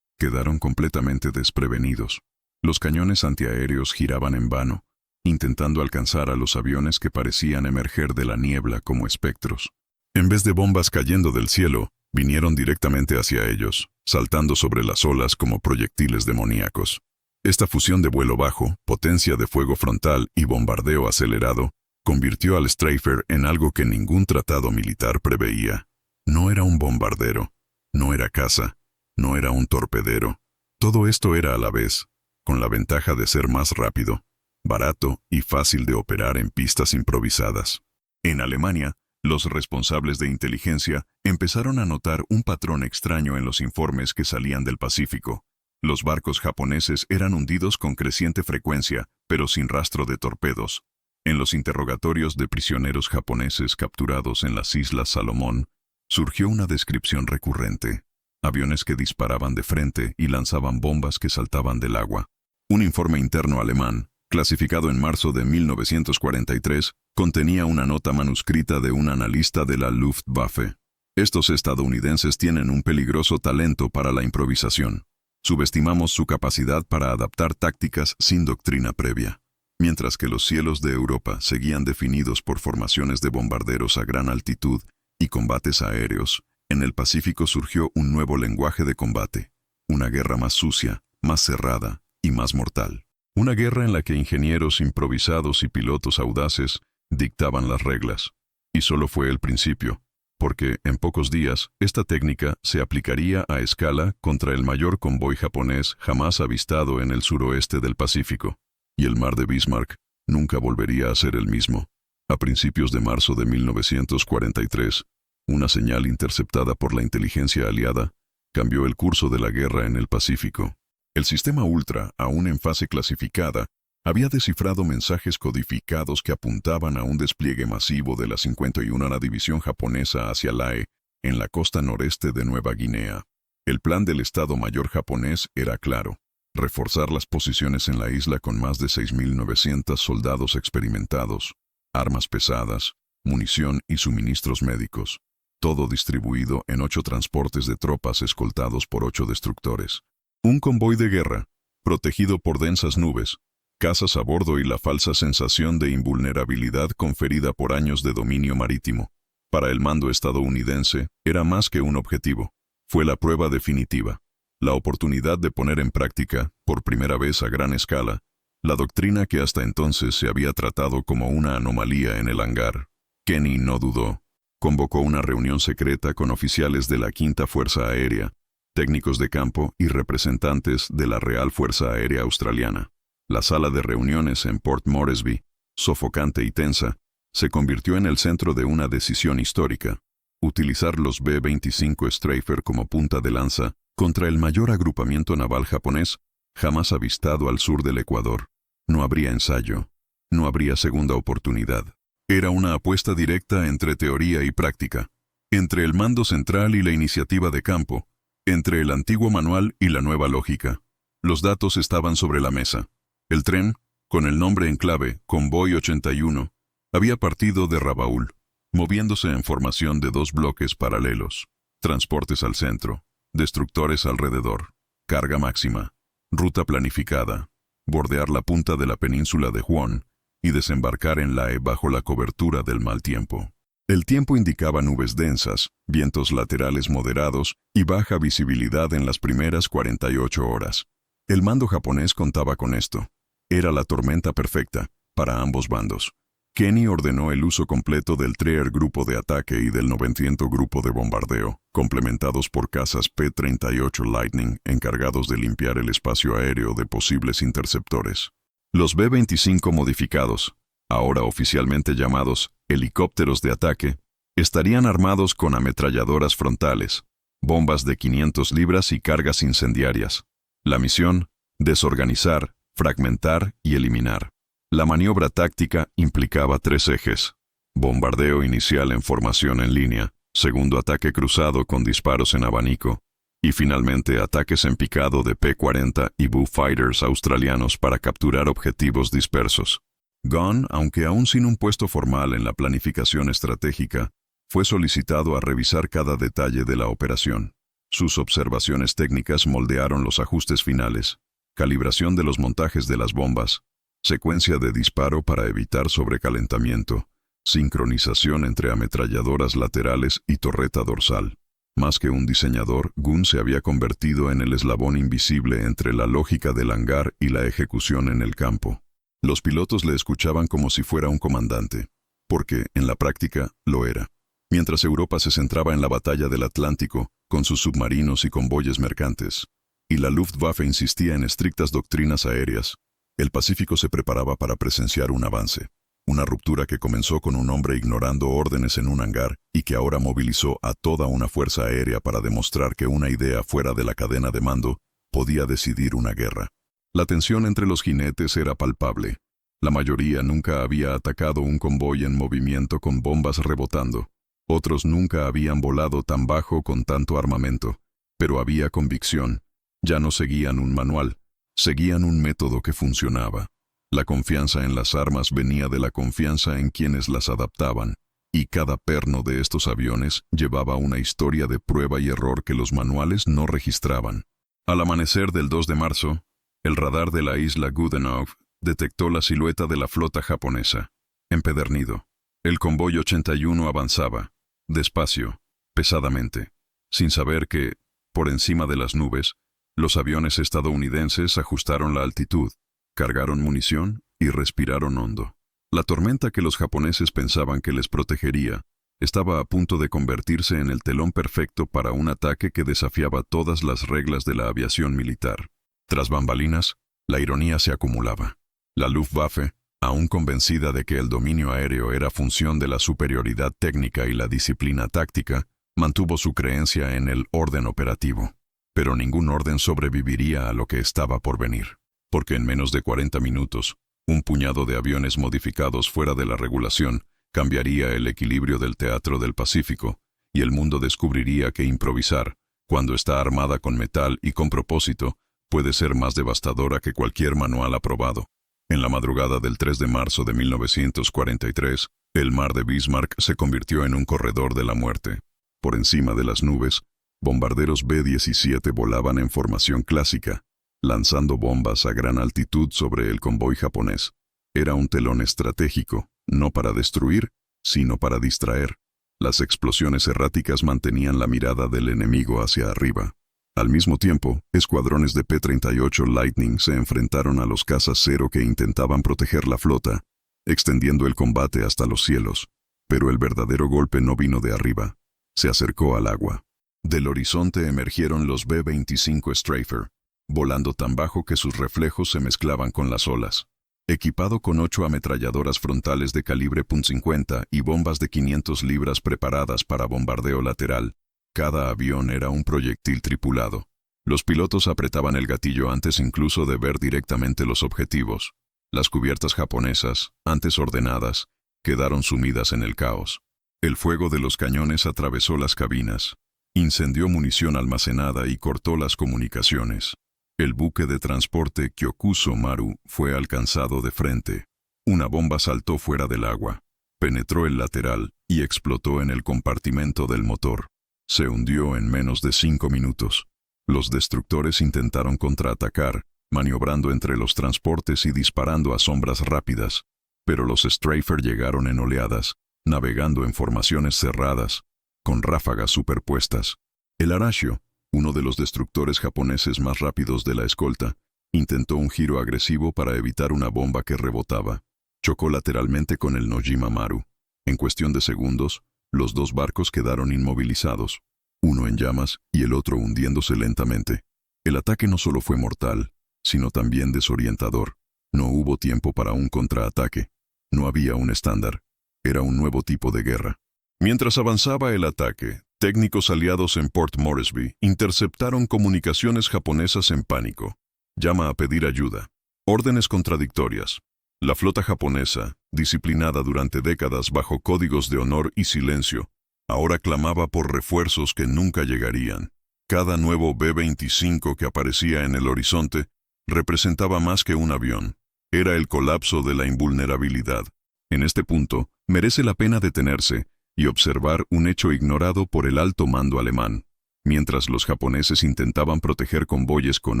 quedaron completamente desprevenidos. Los cañones antiaéreos giraban en vano, intentando alcanzar a los aviones que parecían emerger de la niebla como espectros. En vez de bombas cayendo del cielo, vinieron directamente hacia ellos, saltando sobre las olas como proyectiles demoníacos. Esta fusión de vuelo bajo, potencia de fuego frontal y bombardeo acelerado convirtió al Streifer en algo que ningún tratado militar preveía. No era un bombardero, no era caza, no era un torpedero. Todo esto era a la vez, con la ventaja de ser más rápido, barato y fácil de operar en pistas improvisadas. En Alemania, los responsables de inteligencia empezaron a notar un patrón extraño en los informes que salían del Pacífico. Los barcos japoneses eran hundidos con creciente frecuencia, pero sin rastro de torpedos. En los interrogatorios de prisioneros japoneses capturados en las Islas Salomón, surgió una descripción recurrente. aviones que disparaban de frente y lanzaban bombas que saltaban del agua. Un informe interno alemán, clasificado en marzo de 1943, contenía una nota manuscrita de un analista de la Luftwaffe. Estos estadounidenses tienen un peligroso talento para la improvisación. Subestimamos su capacidad para adaptar tácticas sin doctrina previa. Mientras que los cielos de Europa seguían definidos por formaciones de bombarderos a gran altitud y combates aéreos, en el Pacífico surgió un nuevo lenguaje de combate, una guerra más sucia, más cerrada y más mortal. Una guerra en la que ingenieros improvisados y pilotos audaces dictaban las reglas. Y solo fue el principio, porque en pocos días esta técnica se aplicaría a escala contra el mayor convoy japonés jamás avistado en el suroeste del Pacífico. Y el mar de Bismarck nunca volvería a ser el mismo. A principios de marzo de 1943, una señal interceptada por la inteligencia aliada cambió el curso de la guerra en el Pacífico. El sistema Ultra, aún en fase clasificada, había descifrado mensajes codificados que apuntaban a un despliegue masivo de la 51ª División japonesa hacia Lae, en la costa noreste de Nueva Guinea. El plan del Estado Mayor japonés era claro: reforzar las posiciones en la isla con más de 6.900 soldados experimentados, armas pesadas, munición y suministros médicos, todo distribuido en 8 transportes de tropas escoltados por 8 destructores. Un convoy de guerra, protegido por densas nubes, casas a bordo y la falsa sensación de invulnerabilidad conferida por años de dominio marítimo. Para el mando estadounidense, era más que un objetivo. Fue la prueba definitiva. La oportunidad de poner en práctica, por primera vez a gran escala, la doctrina que hasta entonces se había tratado como una anomalía en el hangar. Kenny no dudó. Convocó una reunión secreta con oficiales de la Quinta Fuerza Aérea, técnicos de campo y representantes de la Real Fuerza Aérea Australiana. La sala de reuniones en Port Moresby, sofocante y tensa, se convirtió en el centro de una decisión histórica: utilizar los B-25 Stryker como punta de lanza contra el mayor agrupamiento naval japonés jamás avistado al sur del Ecuador. No habría ensayo, no habría segunda oportunidad. Era una apuesta directa entre teoría y práctica, entre el mando central y la iniciativa de campo, entre el antiguo manual y la nueva lógica. Los datos estaban sobre la mesa. El tren, con el nombre en clave Convoy 81, había partido de Rabaul, moviéndose en formación de 2 bloques paralelos: transportes al centro, destructores alrededor, carga máxima, ruta planificada, bordear la punta de la península de Huon y desembarcar en Lae bajo la cobertura del mal tiempo. El tiempo indicaba nubes densas, vientos laterales moderados y baja visibilidad en las primeras 48 horas. El mando japonés contaba con esto. Era la tormenta perfecta para ambos bandos. Kenny ordenó el uso completo del Treer Grupo de Ataque y del 900 Grupo de Bombardeo, complementados por cazas P-38 Lightning encargados de limpiar el espacio aéreo de posibles interceptores. Los B-25 modificados, ahora oficialmente llamados helicópteros de ataque, estarían armados con ametralladoras frontales, bombas de 500 libras y cargas incendiarias. La misión: desorganizar, fragmentar y eliminar. La maniobra táctica implicaba 3 ejes: bombardeo inicial en formación en línea, segundo ataque cruzado con disparos en abanico, y finalmente ataques en picado de P-40 y Bu Fighters australianos para capturar objetivos dispersos. Gunn, aunque aún sin un puesto formal en la planificación estratégica, fue solicitado a revisar cada detalle de la operación. Sus observaciones técnicas moldearon los ajustes finales: calibración de los montajes de las bombas, secuencia de disparo para evitar sobrecalentamiento, sincronización entre ametralladoras laterales y torreta dorsal. Más que un diseñador, Gunn se había convertido en el eslabón invisible entre la lógica del hangar y la ejecución en el campo. Los pilotos le escuchaban como si fuera un comandante, porque, en la práctica, lo era. Mientras Europa se centraba en la batalla del Atlántico, con sus submarinos y convoyes mercantes, y la Luftwaffe insistía en estrictas doctrinas aéreas, el Pacífico se preparaba para presenciar un avance. Una ruptura que comenzó con un hombre ignorando órdenes en un hangar y que ahora movilizó a toda una fuerza aérea para demostrar que una idea fuera de la cadena de mando podía decidir una guerra. La tensión entre los jinetes era palpable. La mayoría nunca había atacado un convoy en movimiento con bombas rebotando. Otros nunca habían volado tan bajo con tanto armamento. Pero había convicción. Ya no seguían un manual, seguían un método que funcionaba. La confianza en las armas venía de la confianza en quienes las adaptaban, y cada perno de estos aviones llevaba una historia de prueba y error que los manuales no registraban. Al amanecer del 2 de marzo, el radar de la isla Goodenough detectó la silueta de la flota japonesa. Empedernido, el convoy 81 avanzaba, despacio, pesadamente, sin saber que, por encima de las nubes, los aviones estadounidenses ajustaron la altitud, cargaron munición y respiraron hondo. La tormenta que los japoneses pensaban que les protegería estaba a punto de convertirse en el telón perfecto para un ataque que desafiaba todas las reglas de la aviación militar. Tras bambalinas, la ironía se acumulaba. La Luftwaffe, aún convencida de que el dominio aéreo era función de la superioridad técnica y la disciplina táctica, mantuvo su creencia en el orden operativo. Pero ningún orden sobreviviría a lo que estaba por venir, porque en menos de 40 minutos, un puñado de aviones modificados fuera de la regulación cambiaría el equilibrio del teatro del Pacífico, y el mundo descubriría que improvisar, cuando está armada con metal y con propósito, puede ser más devastadora que cualquier manual aprobado. En la madrugada del 3 de marzo de 1943, el mar de Bismarck se convirtió en un corredor de la muerte. Por encima de las nubes, bombarderos B-17 volaban en formación clásica, lanzando bombas a gran altitud sobre el convoy japonés. Era un telón estratégico, no para destruir, sino para distraer. Las explosiones erráticas mantenían la mirada del enemigo hacia arriba. Al mismo tiempo, escuadrones de P-38 Lightning se enfrentaron a los cazas Cero que intentaban proteger la flota, extendiendo el combate hasta los cielos. Pero el verdadero golpe no vino de arriba. Se acercó al agua. Del horizonte emergieron los B-25 Stryfer, volando tan bajo que sus reflejos se mezclaban con las olas. Equipado con 8 ametralladoras frontales de calibre .50 y bombas de 500 libras preparadas para bombardeo lateral, cada avión era un proyectil tripulado. Los pilotos apretaban el gatillo antes incluso de ver directamente los objetivos. Las cubiertas japonesas, antes ordenadas, quedaron sumidas en el caos. El fuego de los cañones atravesó las cabinas, incendió munición almacenada y cortó las comunicaciones. El buque de transporte Kyokuso Maru fue alcanzado de frente. Una bomba saltó fuera del agua, penetró el lateral y explotó en el compartimento del motor. Se hundió en menos de 5 minutos. Los destructores intentaron contraatacar, maniobrando entre los transportes y disparando a sombras rápidas, pero los Stryfer llegaron en oleadas, navegando en formaciones cerradas, con ráfagas superpuestas. El Arashio, uno de los destructores japoneses más rápidos de la escolta, intentó un giro agresivo para evitar una bomba que rebotaba. Chocó lateralmente con el Nojima Maru. En cuestión de segundos, los dos barcos quedaron inmovilizados, uno en llamas y el otro hundiéndose lentamente. El ataque no solo fue mortal, sino también desorientador. No hubo tiempo para un contraataque. No había un estándar. Era un nuevo tipo de guerra. Mientras avanzaba el ataque, técnicos aliados en Port Moresby interceptaron comunicaciones japonesas en pánico. Llama a pedir ayuda. Órdenes contradictorias. La flota japonesa, disciplinada durante décadas bajo códigos de honor y silencio, ahora clamaba por refuerzos que nunca llegarían. Cada nuevo B-25 que aparecía en el horizonte representaba más que un avión. Era el colapso de la invulnerabilidad. En este punto, merece la pena detenerse y observar un hecho ignorado por el alto mando alemán. Mientras los japoneses intentaban proteger convoyes con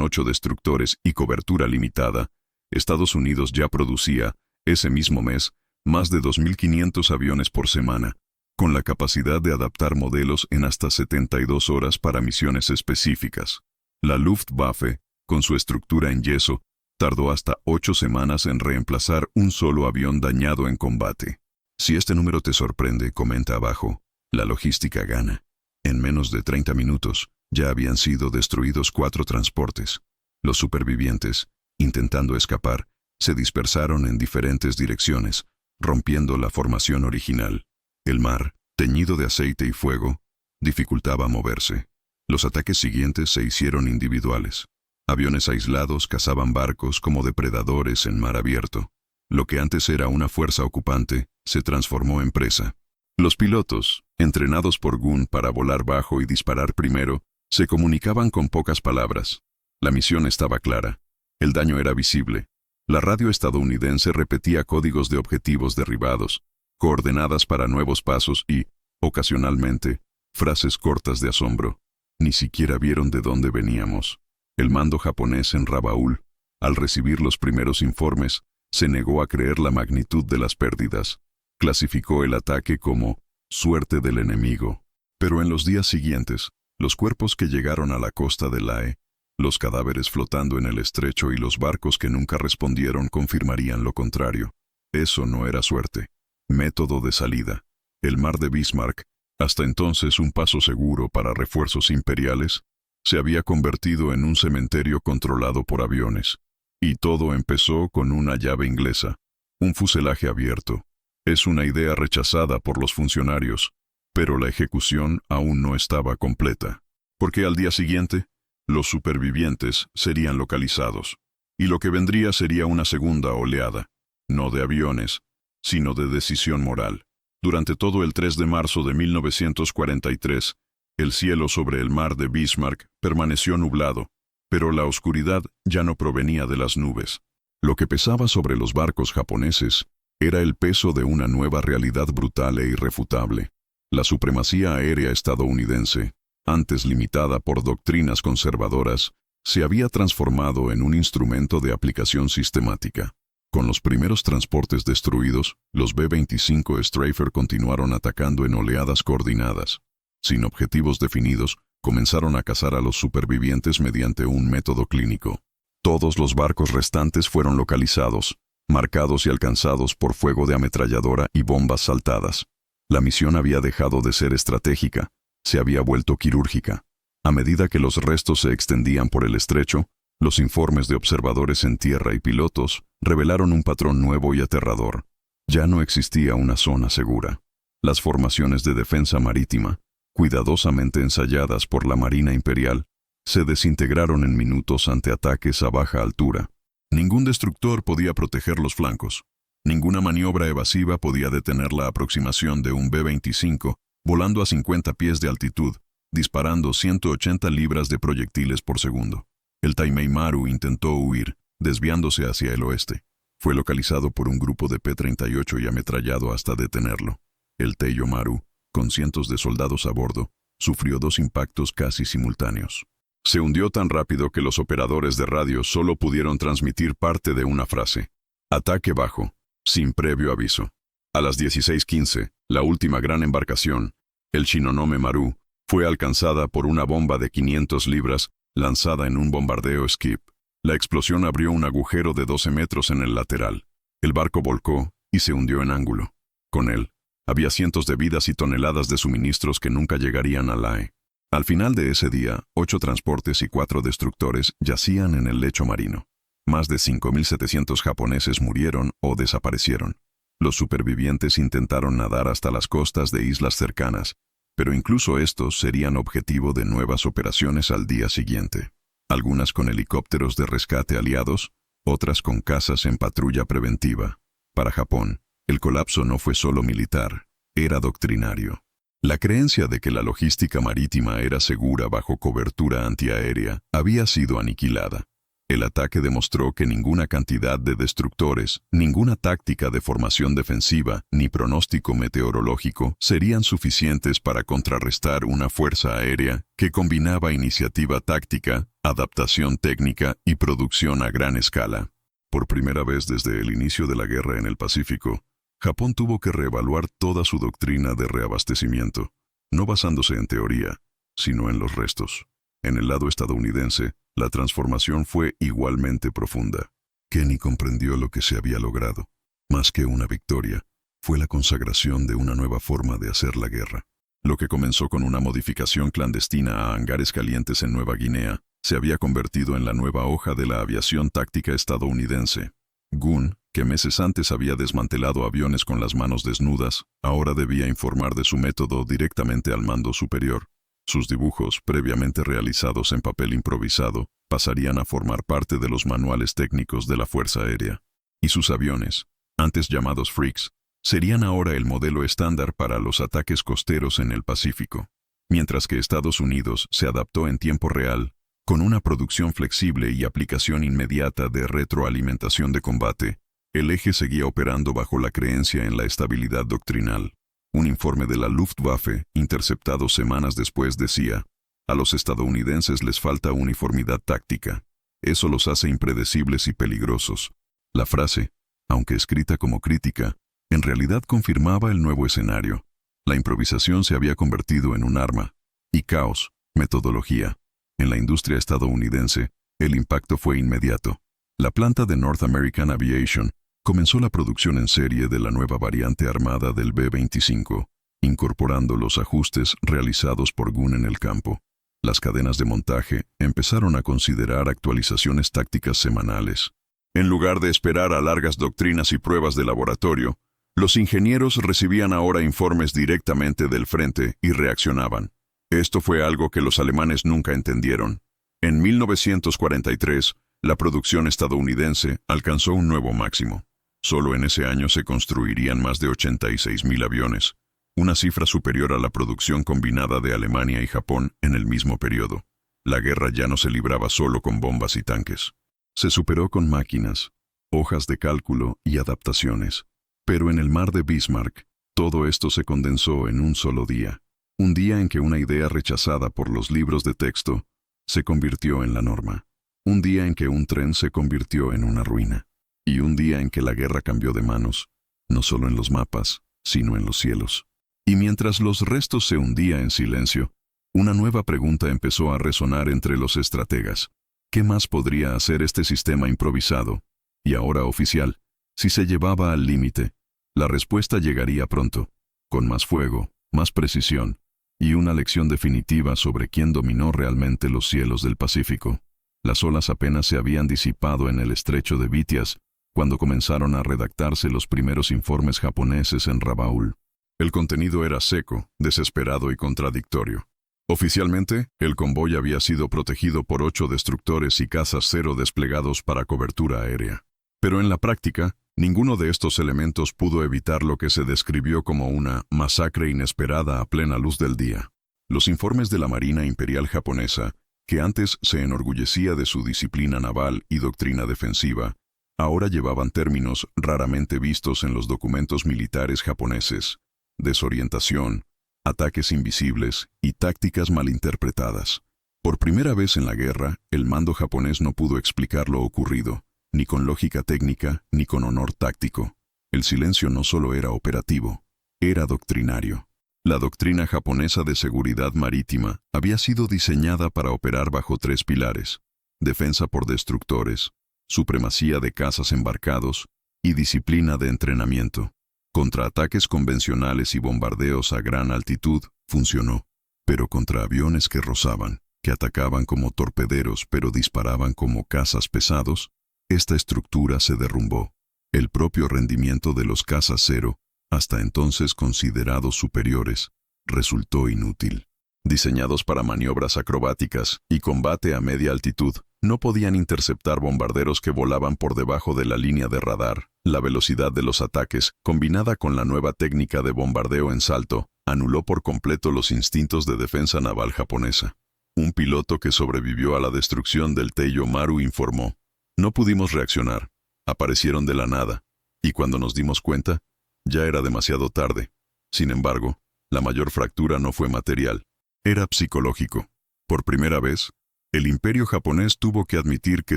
8 destructores y cobertura limitada, Estados Unidos ya producía, ese mismo mes, más de 2.500 aviones por semana, con la capacidad de adaptar modelos en hasta 72 horas para misiones específicas. La Luftwaffe, con su estructura en yeso, tardó hasta 8 semanas en reemplazar un solo avión dañado en combate. Si este número te sorprende, comenta abajo. La logística gana. En menos de 30 minutos, ya habían sido destruidos 4 transportes. Los supervivientes, intentando escapar, se dispersaron en diferentes direcciones, rompiendo la formación original. El mar, teñido de aceite y fuego, dificultaba moverse. Los ataques siguientes se hicieron individuales. Aviones aislados cazaban barcos como depredadores en mar abierto. Lo que antes era una fuerza ocupante, se transformó en presa. Los pilotos, entrenados por Gunn para volar bajo y disparar primero, Se comunicaban con pocas palabras. La misión estaba clara. El daño era visible. La radio estadounidense repetía códigos de objetivos derribados, coordenadas para nuevos pasos y, ocasionalmente, frases cortas de asombro. Ni siquiera vieron de dónde veníamos. El mando japonés en Rabaul, al recibir los primeros informes, se negó a creer la magnitud de las pérdidas. Clasificó el ataque como suerte del enemigo. Pero en los días siguientes, los cuerpos que llegaron a la costa de Lae, los cadáveres flotando en el estrecho y los barcos que nunca respondieron confirmarían lo contrario. Eso no era suerte. Método de salida. El mar de Bismarck, hasta entonces un paso seguro para refuerzos imperiales, se había convertido en un cementerio controlado por aviones. Y todo empezó con una llave inglesa, un fuselaje abierto. Es una idea rechazada por los funcionarios, pero la ejecución aún no estaba completa. Porque al día siguiente, los supervivientes serían localizados, y lo que vendría sería una segunda oleada, no de aviones, sino de decisión moral. Durante todo el 3 de marzo de 1943, el cielo sobre el mar de Bismarck permaneció nublado, pero la oscuridad ya no provenía de las nubes. Lo que pesaba sobre los barcos japoneses era el peso de una nueva realidad brutal e irrefutable. La supremacía aérea estadounidense, antes limitada por doctrinas conservadoras, se había transformado en un instrumento de aplicación sistemática. Con los primeros transportes destruidos, los B-25 Stryfer continuaron atacando en oleadas coordinadas. Sin objetivos definidos, comenzaron a cazar a los supervivientes mediante un método clínico. Todos los barcos restantes fueron localizados, marcados y alcanzados por fuego de ametralladora y bombas saltadas. La misión había dejado de ser estratégica, se había vuelto quirúrgica. A medida que los restos se extendían por el estrecho, los informes de observadores en tierra y pilotos revelaron un patrón nuevo y aterrador. Ya no existía una zona segura. Las formaciones de defensa marítima, cuidadosamente ensayadas por la Marina Imperial, se desintegraron en minutos ante ataques a baja altura. Ningún destructor podía proteger los flancos. Ninguna maniobra evasiva podía detener la aproximación de un B-25, volando a 50 pies de altitud, disparando 180 libras de proyectiles por segundo. El Taimei Maru intentó huir, desviándose hacia el oeste. Fue localizado por un grupo de P-38 y ametrallado hasta detenerlo. El Teiyo Maru, con cientos de soldados a bordo, sufrió 2 impactos casi simultáneos. Se hundió tan rápido que los operadores de radio solo pudieron transmitir parte de una frase: ataque bajo, sin previo aviso. A las 16:15, la última gran embarcación, el Shinonome Maru, fue alcanzada por una bomba de 500 libras lanzada en un bombardeo Skip. La explosión abrió un agujero de 12 metros en el lateral. El barco volcó y se hundió en ángulo. Con él, había cientos de vidas y toneladas de suministros que nunca llegarían a Lae. Al final de ese día, 8 transportes y 4 destructores yacían en el lecho marino. Más de 5.700 japoneses murieron o desaparecieron. Los supervivientes intentaron nadar hasta las costas de islas cercanas, pero incluso estos serían objetivo de nuevas operaciones al día siguiente. Algunas con helicópteros de rescate aliados, otras con cazas en patrulla preventiva. Para Japón, el colapso no fue solo militar, era doctrinario. La creencia de que la logística marítima era segura bajo cobertura antiaérea había sido aniquilada. El ataque demostró que ninguna cantidad de destructores, ninguna táctica de formación defensiva, ni pronóstico meteorológico serían suficientes para contrarrestar una fuerza aérea que combinaba iniciativa táctica, adaptación técnica y producción a gran escala. Por primera vez desde el inicio de la guerra en el Pacífico, Japón tuvo que reevaluar toda su doctrina de reabastecimiento, no basándose en teoría, sino en los restos. En el lado estadounidense, la transformación fue igualmente profunda. Kenny comprendió lo que se había logrado. Más que una victoria, fue la consagración de una nueva forma de hacer la guerra. Lo que comenzó con una modificación clandestina a hangares calientes en Nueva Guinea, se había convertido en la nueva hoja de la aviación táctica estadounidense. Gunn, que meses antes había desmantelado aviones con las manos desnudas, ahora debía informar de su método directamente al mando superior. Sus dibujos, previamente realizados en papel improvisado, pasarían a formar parte de los manuales técnicos de la Fuerza Aérea. Y sus aviones, antes llamados Freaks, serían ahora el modelo estándar para los ataques costeros en el Pacífico. mientras que Estados Unidos se adaptó en tiempo real, con una producción flexible y aplicación inmediata de retroalimentación de combate. El eje seguía operando bajo la creencia en la estabilidad doctrinal. Un informe de la Luftwaffe, interceptado semanas después, decía: a los estadounidenses les falta uniformidad táctica. Eso los hace impredecibles y peligrosos. La frase, aunque escrita como crítica, en realidad confirmaba el nuevo escenario. La improvisación se había convertido en un arma. Y caos, metodología. En la industria estadounidense, el impacto fue inmediato. La planta de North American Aviation comenzó la producción en serie de la nueva variante armada del B-25, incorporando los ajustes realizados por Gunn en el campo. Las cadenas de montaje empezaron a considerar actualizaciones tácticas semanales. En lugar de esperar a largas doctrinas y pruebas de laboratorio, los ingenieros recibían ahora informes directamente del frente y reaccionaban. Esto fue algo que los alemanes nunca entendieron. En 1943, la producción estadounidense alcanzó un nuevo máximo. Solo en ese año se construirían más de 86,000 aviones, una cifra superior a la producción combinada de Alemania y Japón en el mismo periodo. La guerra ya no se libraba solo con bombas y tanques. Se superó con máquinas, hojas de cálculo y adaptaciones. Pero en el mar de Bismarck, todo esto se condensó en un solo día. Un día en que una idea rechazada por los libros de texto se convirtió en la norma. Un día en que un tren se convirtió en una ruina. Y un día en que la guerra cambió de manos, no solo en los mapas, sino en los cielos. Y mientras los restos se hundían en silencio, una nueva pregunta empezó a resonar entre los estrategas. ¿Qué más podría hacer este sistema improvisado, y ahora oficial, si se llevaba al límite? La respuesta llegaría pronto, con más fuego, más precisión, y una lección definitiva sobre quién dominó realmente los cielos del Pacífico. Las olas apenas se habían disipado en el estrecho de Vitiaz, cuando comenzaron a redactarse los primeros informes japoneses en Rabaul. El contenido era seco, desesperado y contradictorio. Oficialmente, el convoy había sido protegido por 8 destructores y cazas cero desplegados para cobertura aérea. Pero en la práctica, ninguno de estos elementos pudo evitar lo que se describió como una masacre inesperada a plena luz del día. Los informes de la Marina Imperial japonesa, que antes se enorgullecía de su disciplina naval y doctrina defensiva, ahora llevaban términos raramente vistos en los documentos militares japoneses: desorientación, ataques invisibles y tácticas malinterpretadas. Por primera vez en la guerra, el mando japonés no pudo explicar lo ocurrido, ni con lógica técnica, ni con honor táctico. El silencio no solo era operativo, era doctrinario. La doctrina japonesa de seguridad marítima había sido diseñada para operar bajo 3 pilares: defensa por destructores, supremacía de cazas embarcados y disciplina de entrenamiento. Contra ataques convencionales y bombardeos a gran altitud funcionó, pero contra aviones que rozaban, que atacaban como torpederos pero disparaban como cazas pesados, esta estructura se derrumbó. El propio rendimiento de los cazas cero, hasta entonces considerados superiores, resultó inútil. Diseñados para maniobras acrobáticas y combate a media altitud, no podían interceptar bombarderos que volaban por debajo de la línea de radar. La velocidad de los ataques, combinada con la nueva técnica de bombardeo en salto, anuló por completo los instintos de defensa naval japonesa. Un piloto que sobrevivió a la destrucción del Teiyo Maru informó: no pudimos reaccionar, aparecieron de la nada, y cuando nos dimos cuenta, ya era demasiado tarde. Sin embargo, la mayor fractura no fue material, era psicológico. Por primera vez, el imperio japonés tuvo que admitir que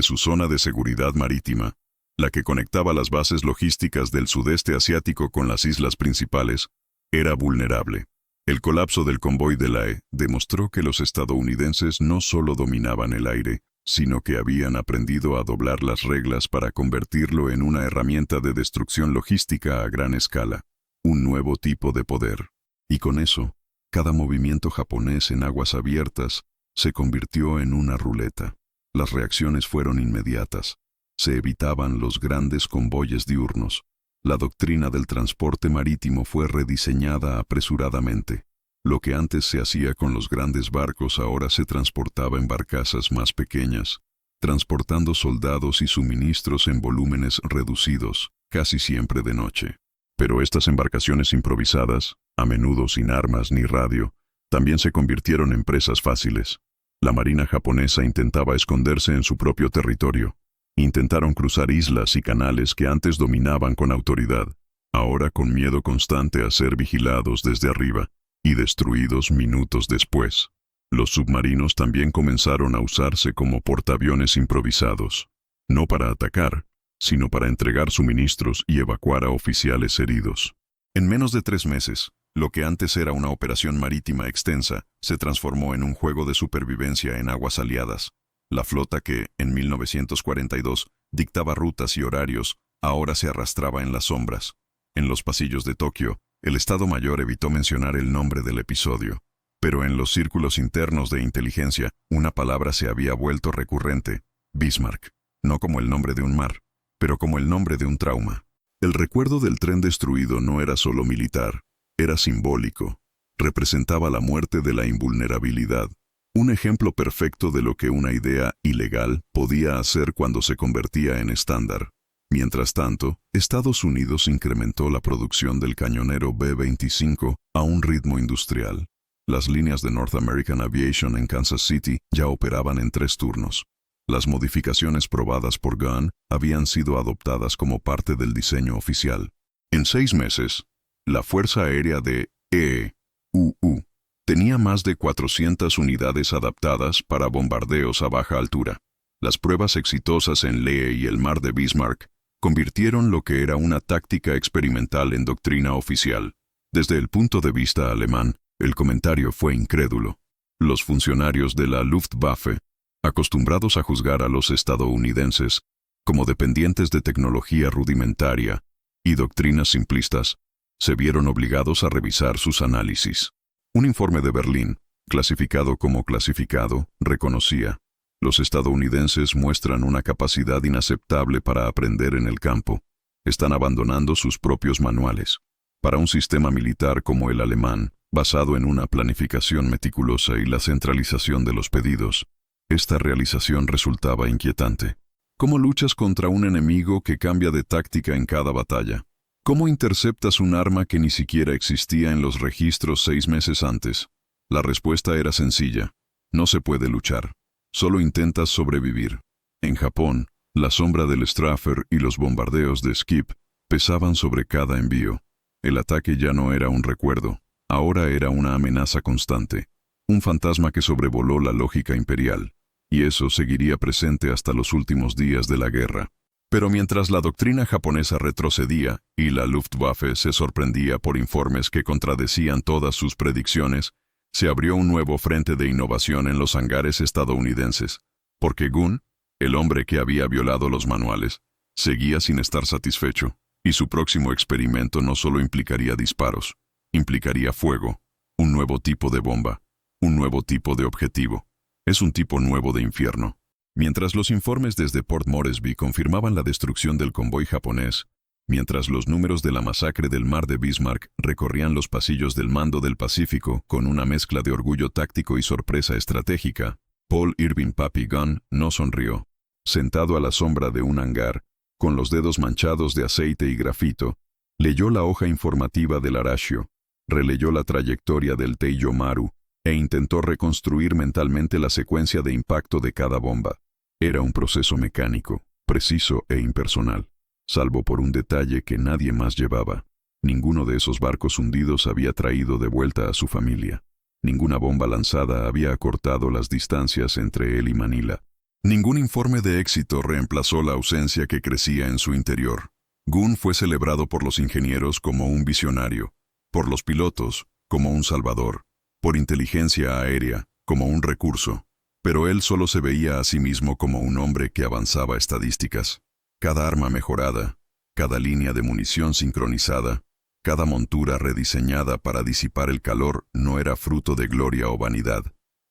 su zona de seguridad marítima, la que conectaba las bases logísticas del sudeste asiático con las islas principales, era vulnerable. El colapso del convoy de Lae demostró que los estadounidenses no solo dominaban el aire, sino que habían aprendido a doblar las reglas para convertirlo en una herramienta de destrucción logística a gran escala, un nuevo tipo de poder. Y con eso, cada movimiento japonés en aguas abiertas se convirtió en una ruleta. Las reacciones fueron inmediatas. Se evitaban los grandes convoyes diurnos. La doctrina del transporte marítimo fue rediseñada apresuradamente. Lo que antes se hacía con los grandes barcos ahora se transportaba en barcazas más pequeñas, transportando soldados y suministros en volúmenes reducidos, casi siempre de noche. Pero estas embarcaciones improvisadas, a menudo sin armas ni radio, También se convirtieron en presas fáciles. La marina japonesa intentaba esconderse en su propio territorio. Intentaron cruzar islas y canales que antes dominaban con autoridad, ahora con miedo constante a ser vigilados desde arriba y destruidos minutos después. Los submarinos también comenzaron a usarse como portaaviones improvisados, no para atacar, sino para entregar suministros y evacuar a oficiales heridos. En menos de 3 meses, lo que antes era una operación marítima extensa se transformó en un juego de supervivencia en aguas aliadas. La flota que, en 1942, dictaba rutas y horarios, ahora se arrastraba en las sombras. En los pasillos de Tokio, el Estado Mayor evitó mencionar el nombre del episodio, pero en los círculos internos de inteligencia, una palabra se había vuelto recurrente: Bismarck, no como el nombre de un mar, pero como el nombre de un trauma. El recuerdo del tren destruido no era solo militar, era simbólico. Representaba la muerte de la invulnerabilidad. Un ejemplo perfecto de lo que una idea ilegal podía hacer cuando se convertía en estándar. Mientras tanto, Estados Unidos incrementó la producción del cañonero B-25 a un ritmo industrial. Las líneas de North American Aviation en Kansas City ya operaban en 3 turnos. Las modificaciones probadas por Gunn habían sido adoptadas como parte del diseño oficial. En 6 meses, la Fuerza Aérea de EUU tenía más de 400 unidades adaptadas para bombardeos a baja altura. Las pruebas exitosas en Lee y el Mar de Bismarck convirtieron lo que era una táctica experimental en doctrina oficial. Desde el punto de vista alemán, el comentario fue incrédulo. Los funcionarios de la Luftwaffe, acostumbrados a juzgar a los estadounidenses como dependientes de tecnología rudimentaria y doctrinas simplistas, se vieron obligados a revisar sus análisis. Un informe de Berlín, clasificado como clasificado, reconocía: los estadounidenses muestran una capacidad inaceptable para aprender en el campo. Están abandonando sus propios manuales. Para un sistema militar como el alemán, basado en una planificación meticulosa y la centralización de los pedidos, esta realización resultaba inquietante. ¿Cómo luchas contra un enemigo que cambia de táctica en cada batalla? ¿Cómo interceptas un arma que ni siquiera existía en los registros 6 meses antes? La respuesta era sencilla: no se puede luchar. Solo intentas sobrevivir. En Japón, la sombra del Straffer y los bombardeos de Skip pesaban sobre cada envío. El ataque ya no era un recuerdo, ahora era una amenaza constante, un fantasma que sobrevoló la lógica imperial, y eso seguiría presente hasta los últimos días de la guerra. Pero mientras la doctrina japonesa retrocedía y la Luftwaffe se sorprendía por informes que contradecían todas sus predicciones, se abrió un nuevo frente de innovación en los hangares estadounidenses, porque Gunn, el hombre que había violado los manuales, seguía sin estar satisfecho, y su próximo experimento no solo implicaría disparos, implicaría fuego, un nuevo tipo de bomba, un nuevo tipo de objetivo. Es un tipo nuevo de infierno. Mientras los informes desde Port Moresby confirmaban la destrucción del convoy japonés, mientras los números de la masacre del Mar de Bismarck recorrían los pasillos del Mando del Pacífico con una mezcla de orgullo táctico y sorpresa estratégica, Paul Irving Papi Gunn no sonrió. Sentado a la sombra de un hangar, con los dedos manchados de aceite y grafito, leyó la hoja informativa del Arashio, releyó la trayectoria del Teijo Maru e intentó reconstruir mentalmente la secuencia de impacto de cada bomba. Era un proceso mecánico, preciso e impersonal, salvo por un detalle que nadie más llevaba. Ninguno de esos barcos hundidos había traído de vuelta a su familia. Ninguna bomba lanzada había acortado las distancias entre él y Manila. Ningún informe de éxito reemplazó la ausencia que crecía en su interior. Gunn fue celebrado por los ingenieros como un visionario, por los pilotos como un salvador, por inteligencia aérea como un recurso, pero él solo se veía a sí mismo como un hombre que avanzaba estadísticas. Cada arma mejorada, cada línea de munición sincronizada, cada montura rediseñada para disipar el calor no era fruto de gloria o vanidad,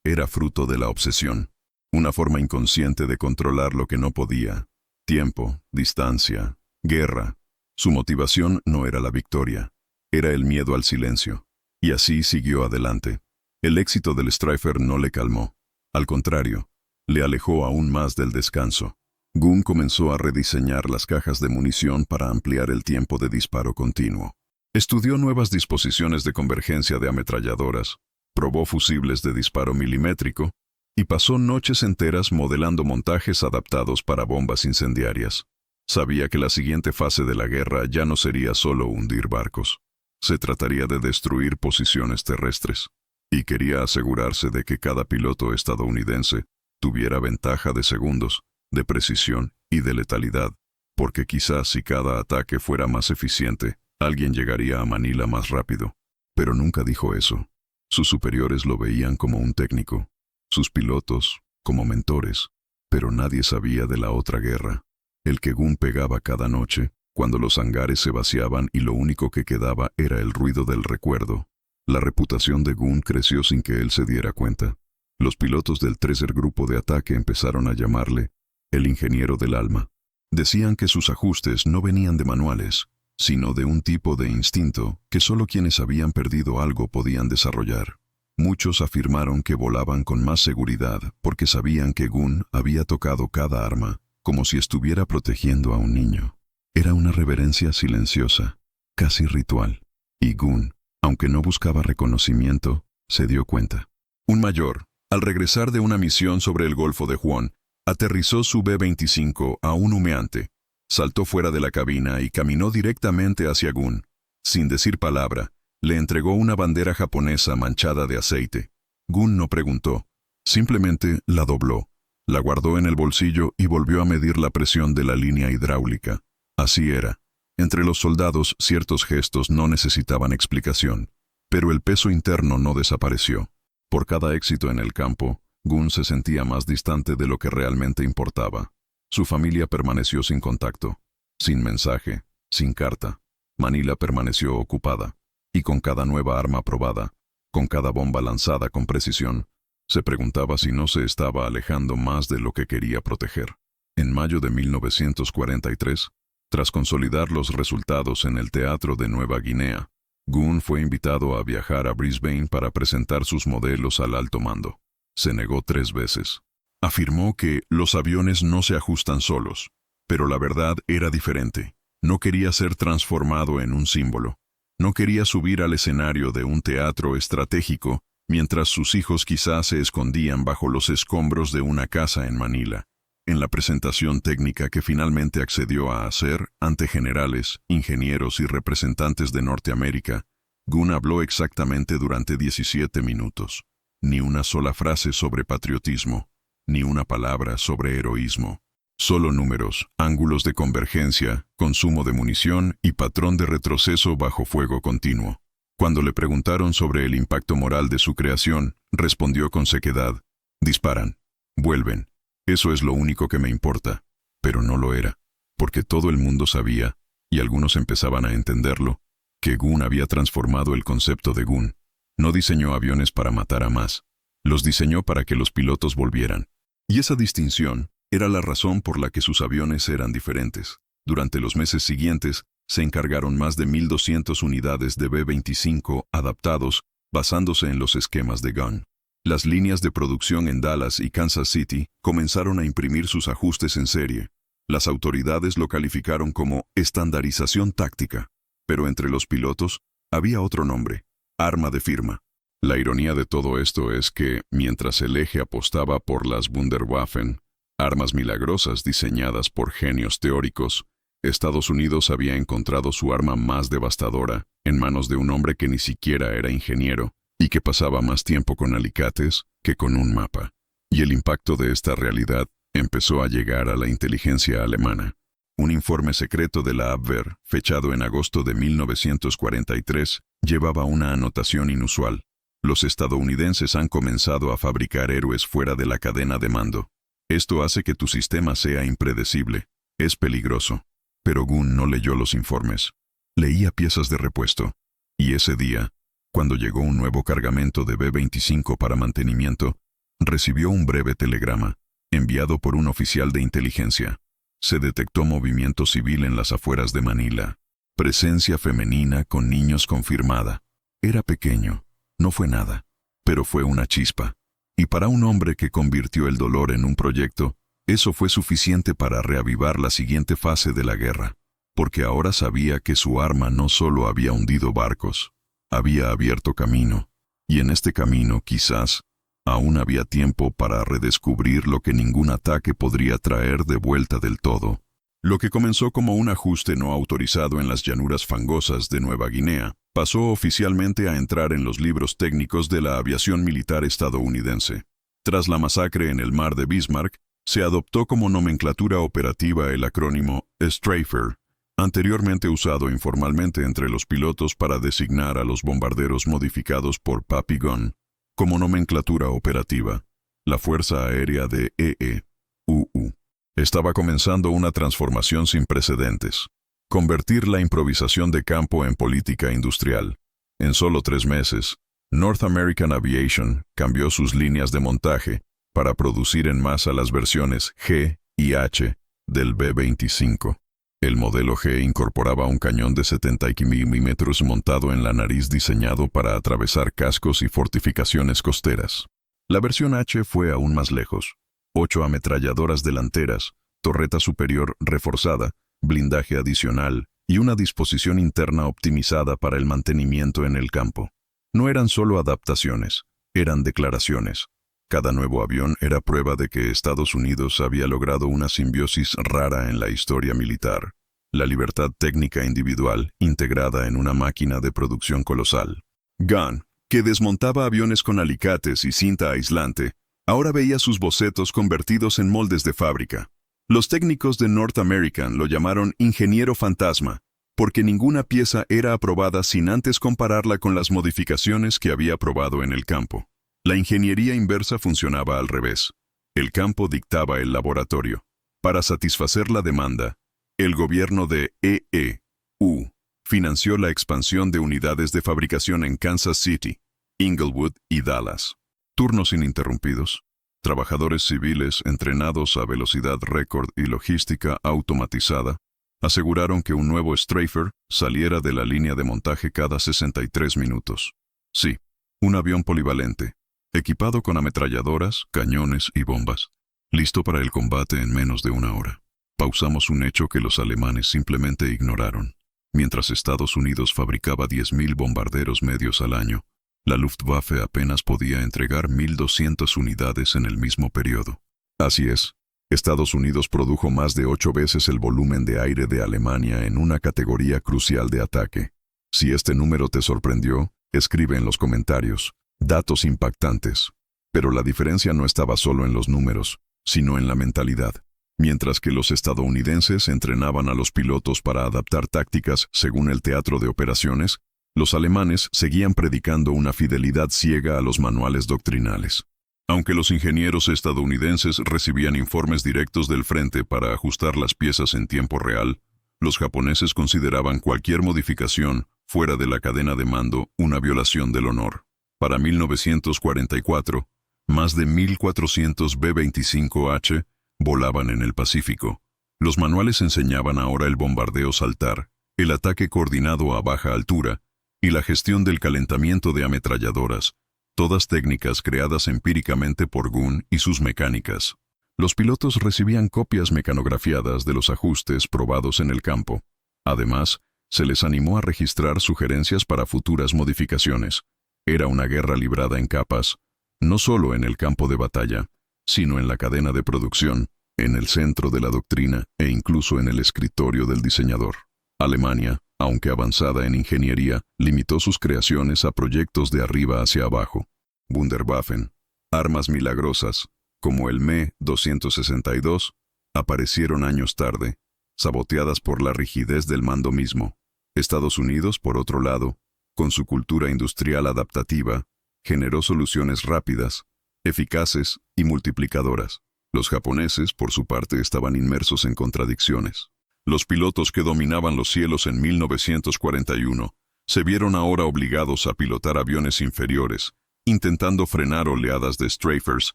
era fruto de la obsesión, una forma inconsciente de controlar lo que no podía. Tiempo, distancia, guerra. Su motivación no era la victoria, era el miedo al silencio. Y así siguió adelante. El éxito del Stryfer no le calmó. Al contrario, le alejó aún más del descanso. Gunn comenzó a rediseñar las cajas de munición para ampliar el tiempo de disparo continuo. Estudió nuevas disposiciones de convergencia de ametralladoras, Probó fusibles de disparo milimétrico y pasó noches enteras modelando montajes adaptados para bombas incendiarias. Sabía que la siguiente fase de la guerra ya no sería solo hundir barcos. Se trataría de destruir posiciones terrestres. Y quería asegurarse de que cada piloto estadounidense tuviera ventaja de segundos, de precisión y de letalidad, porque quizás si cada ataque fuera más eficiente, alguien llegaría a Manila más rápido. Pero nunca dijo eso. Sus superiores lo veían como un técnico, sus pilotos como mentores, pero nadie sabía de la otra guerra, el que Gunn pegaba cada noche, cuando los hangares se vaciaban y lo único que quedaba era el ruido del recuerdo. La reputación de Gunn creció sin que él se diera cuenta. Los pilotos del tercer grupo de ataque empezaron a llamarle el ingeniero del alma. Decían que sus ajustes no venían de manuales, sino de un tipo de instinto que solo quienes habían perdido algo podían desarrollar. Muchos afirmaron que volaban con más seguridad porque sabían que Gunn había tocado cada arma, como si estuviera protegiendo a un niño. Era una reverencia silenciosa, casi ritual, y Gunn, aunque no buscaba reconocimiento, se dio cuenta. Un mayor, al regresar de una misión sobre el Golfo de Huon, aterrizó su B-25 a un humeante, saltó fuera de la cabina y caminó directamente hacia Gunn. Sin decir palabra, le entregó una bandera japonesa manchada de aceite. Gunn no preguntó, simplemente la dobló, la guardó en el bolsillo y volvió a medir la presión de la línea hidráulica. Así era. Entre los soldados ciertos gestos no necesitaban explicación, pero el peso interno no desapareció. Por cada éxito en el campo, Gunn se sentía más distante de lo que realmente importaba. Su familia permaneció sin contacto, sin mensaje, sin carta. Manila permaneció ocupada, y con cada nueva arma probada, con cada bomba lanzada con precisión, se preguntaba si no se estaba alejando más de lo que quería proteger. En mayo de 1943, tras consolidar los resultados en el Teatro de Nueva Guinea, Gunn fue invitado a viajar a Brisbane para presentar sus modelos al alto mando. Se negó 3 veces. Afirmó que los aviones no se ajustan solos, pero la verdad era diferente. No quería ser transformado en un símbolo. No quería subir al escenario de un teatro estratégico mientras sus hijos quizás se escondían bajo los escombros de una casa en Manila. En la presentación técnica que finalmente accedió a hacer ante generales, ingenieros y representantes de Norteamérica, Gunn habló exactamente durante 17 minutos. Ni una sola frase sobre patriotismo, ni una palabra sobre heroísmo. Solo números, ángulos de convergencia, consumo de munición y patrón de retroceso bajo fuego continuo. Cuando le preguntaron sobre el impacto moral de su creación, respondió con sequedad: disparan, vuelven. Eso es lo único que me importa. Pero no lo era, porque todo el mundo sabía, y algunos empezaban a entenderlo, que Gunn había transformado el concepto de Gunn. No diseñó aviones para matar a más. Los diseñó para que los pilotos volvieran. Y esa distinción era la razón por la que sus aviones eran diferentes. Durante los meses siguientes, se encargaron más de 1,200 unidades de B-25 adaptados, basándose en los esquemas de Gunn. Las líneas de producción en Dallas y Kansas City comenzaron a imprimir sus ajustes en serie. Las autoridades lo calificaron como estandarización táctica, pero entre los pilotos había otro nombre: arma de firma. La ironía de todo esto es que, mientras el eje apostaba por las Wunderwaffen, armas milagrosas diseñadas por genios teóricos, Estados Unidos había encontrado su arma más devastadora en manos de un hombre que ni siquiera era ingeniero y que pasaba más tiempo con alicates que con un mapa. Y el impacto de esta realidad empezó a llegar a la inteligencia alemana. Un informe secreto de la Abwehr, fechado en agosto de 1943, llevaba una anotación inusual: los estadounidenses han comenzado a fabricar héroes fuera de la cadena de mando. Esto hace que tu sistema sea impredecible. Es peligroso. Pero Gunn no leyó los informes. Leía piezas de repuesto. Y ese día, cuando llegó un nuevo cargamento de B-25 para mantenimiento, recibió un breve telegrama, enviado por un oficial de inteligencia. Se detectó movimiento civil en las afueras de Manila. Presencia femenina con niños confirmada. Era pequeño, no fue nada, pero fue una chispa. Y para un hombre que convirtió el dolor en un proyecto, eso fue suficiente para reavivar la siguiente fase de la guerra, porque ahora sabía que su arma no solo había hundido barcos, había abierto camino. Y en este camino, quizás, aún había tiempo para redescubrir lo que ningún ataque podría traer de vuelta del todo. Lo que comenzó como un ajuste no autorizado en las llanuras fangosas de Nueva Guinea, pasó oficialmente a entrar en los libros técnicos de la aviación militar estadounidense. Tras la masacre en el mar de Bismarck, se adoptó como nomenclatura operativa el acrónimo Strafer, anteriormente usado informalmente entre los pilotos para designar a los bombarderos modificados por Papi Gun. Como nomenclatura operativa, la Fuerza Aérea de EE-UU estaba comenzando una transformación sin precedentes: convertir la improvisación de campo en política industrial. En solo 3 meses, North American Aviation cambió sus líneas de montaje para producir en masa las versiones G y H del B-25. El modelo G incorporaba un cañón de 70 mm montado en la nariz diseñado para atravesar cascos y fortificaciones costeras. La versión H fue aún más lejos: 8 ametralladoras delanteras, torreta superior reforzada, blindaje adicional y una disposición interna optimizada para el mantenimiento en el campo. No eran solo adaptaciones, eran declaraciones. Cada nuevo avión era prueba de que Estados Unidos había logrado una simbiosis rara en la historia militar: la libertad técnica individual integrada en una máquina de producción colosal. Gunn, que desmontaba aviones con alicates y cinta aislante, ahora veía sus bocetos convertidos en moldes de fábrica. Los técnicos de North American lo llamaron ingeniero fantasma, porque ninguna pieza era aprobada sin antes compararla con las modificaciones que había probado en el campo. La ingeniería inversa funcionaba al revés. El campo dictaba el laboratorio. Para satisfacer la demanda, el gobierno de EE-U financió la expansión de unidades de fabricación en Kansas City, Inglewood y Dallas. Turnos ininterrumpidos. Trabajadores civiles entrenados a velocidad récord y logística automatizada aseguraron que un nuevo Strafer saliera de la línea de montaje cada 63 minutos. Sí, un avión polivalente, equipado con ametralladoras, cañones y bombas, listo para el combate en menos de 1 hora. Pausamos un hecho que los alemanes simplemente ignoraron. Mientras Estados Unidos fabricaba 10.000 bombarderos medios al año, la Luftwaffe apenas podía entregar 1.200 unidades en el mismo periodo. Así es, Estados Unidos produjo más de 8 veces el volumen de aire de Alemania en una categoría crucial de ataque. Si este número te sorprendió, escribe en los comentarios. Datos impactantes. Pero la diferencia no estaba solo en los números, sino en la mentalidad. Mientras que los estadounidenses entrenaban a los pilotos para adaptar tácticas según el teatro de operaciones, los alemanes seguían predicando una fidelidad ciega a los manuales doctrinales. Aunque los ingenieros estadounidenses recibían informes directos del frente para ajustar las piezas en tiempo real, los japoneses consideraban cualquier modificación fuera de la cadena de mando una violación del honor. Para 1944, más de 1.400 B-25H volaban en el Pacífico. Los manuales enseñaban ahora el bombardeo saltar, el ataque coordinado a baja altura y la gestión del calentamiento de ametralladoras, todas técnicas creadas empíricamente por Gunn y sus mecánicas. Los pilotos recibían copias mecanografiadas de los ajustes probados en el campo. Además, se les animó a registrar sugerencias para futuras modificaciones. Era una guerra librada en capas, no solo en el campo de batalla, sino en la cadena de producción, en el centro de la doctrina e incluso en el escritorio del diseñador. Alemania, aunque avanzada en ingeniería, limitó sus creaciones a proyectos de arriba hacia abajo. Wunderwaffen, armas milagrosas, como el Me-262, aparecieron años tarde, saboteadas por la rigidez del mando mismo. Estados Unidos, por otro lado, con su cultura industrial adaptativa, generó soluciones rápidas, eficaces y multiplicadoras. Los japoneses, por su parte, estaban inmersos en contradicciones. Los pilotos que dominaban los cielos en 1941 se vieron ahora obligados a pilotar aviones inferiores, intentando frenar oleadas de strafers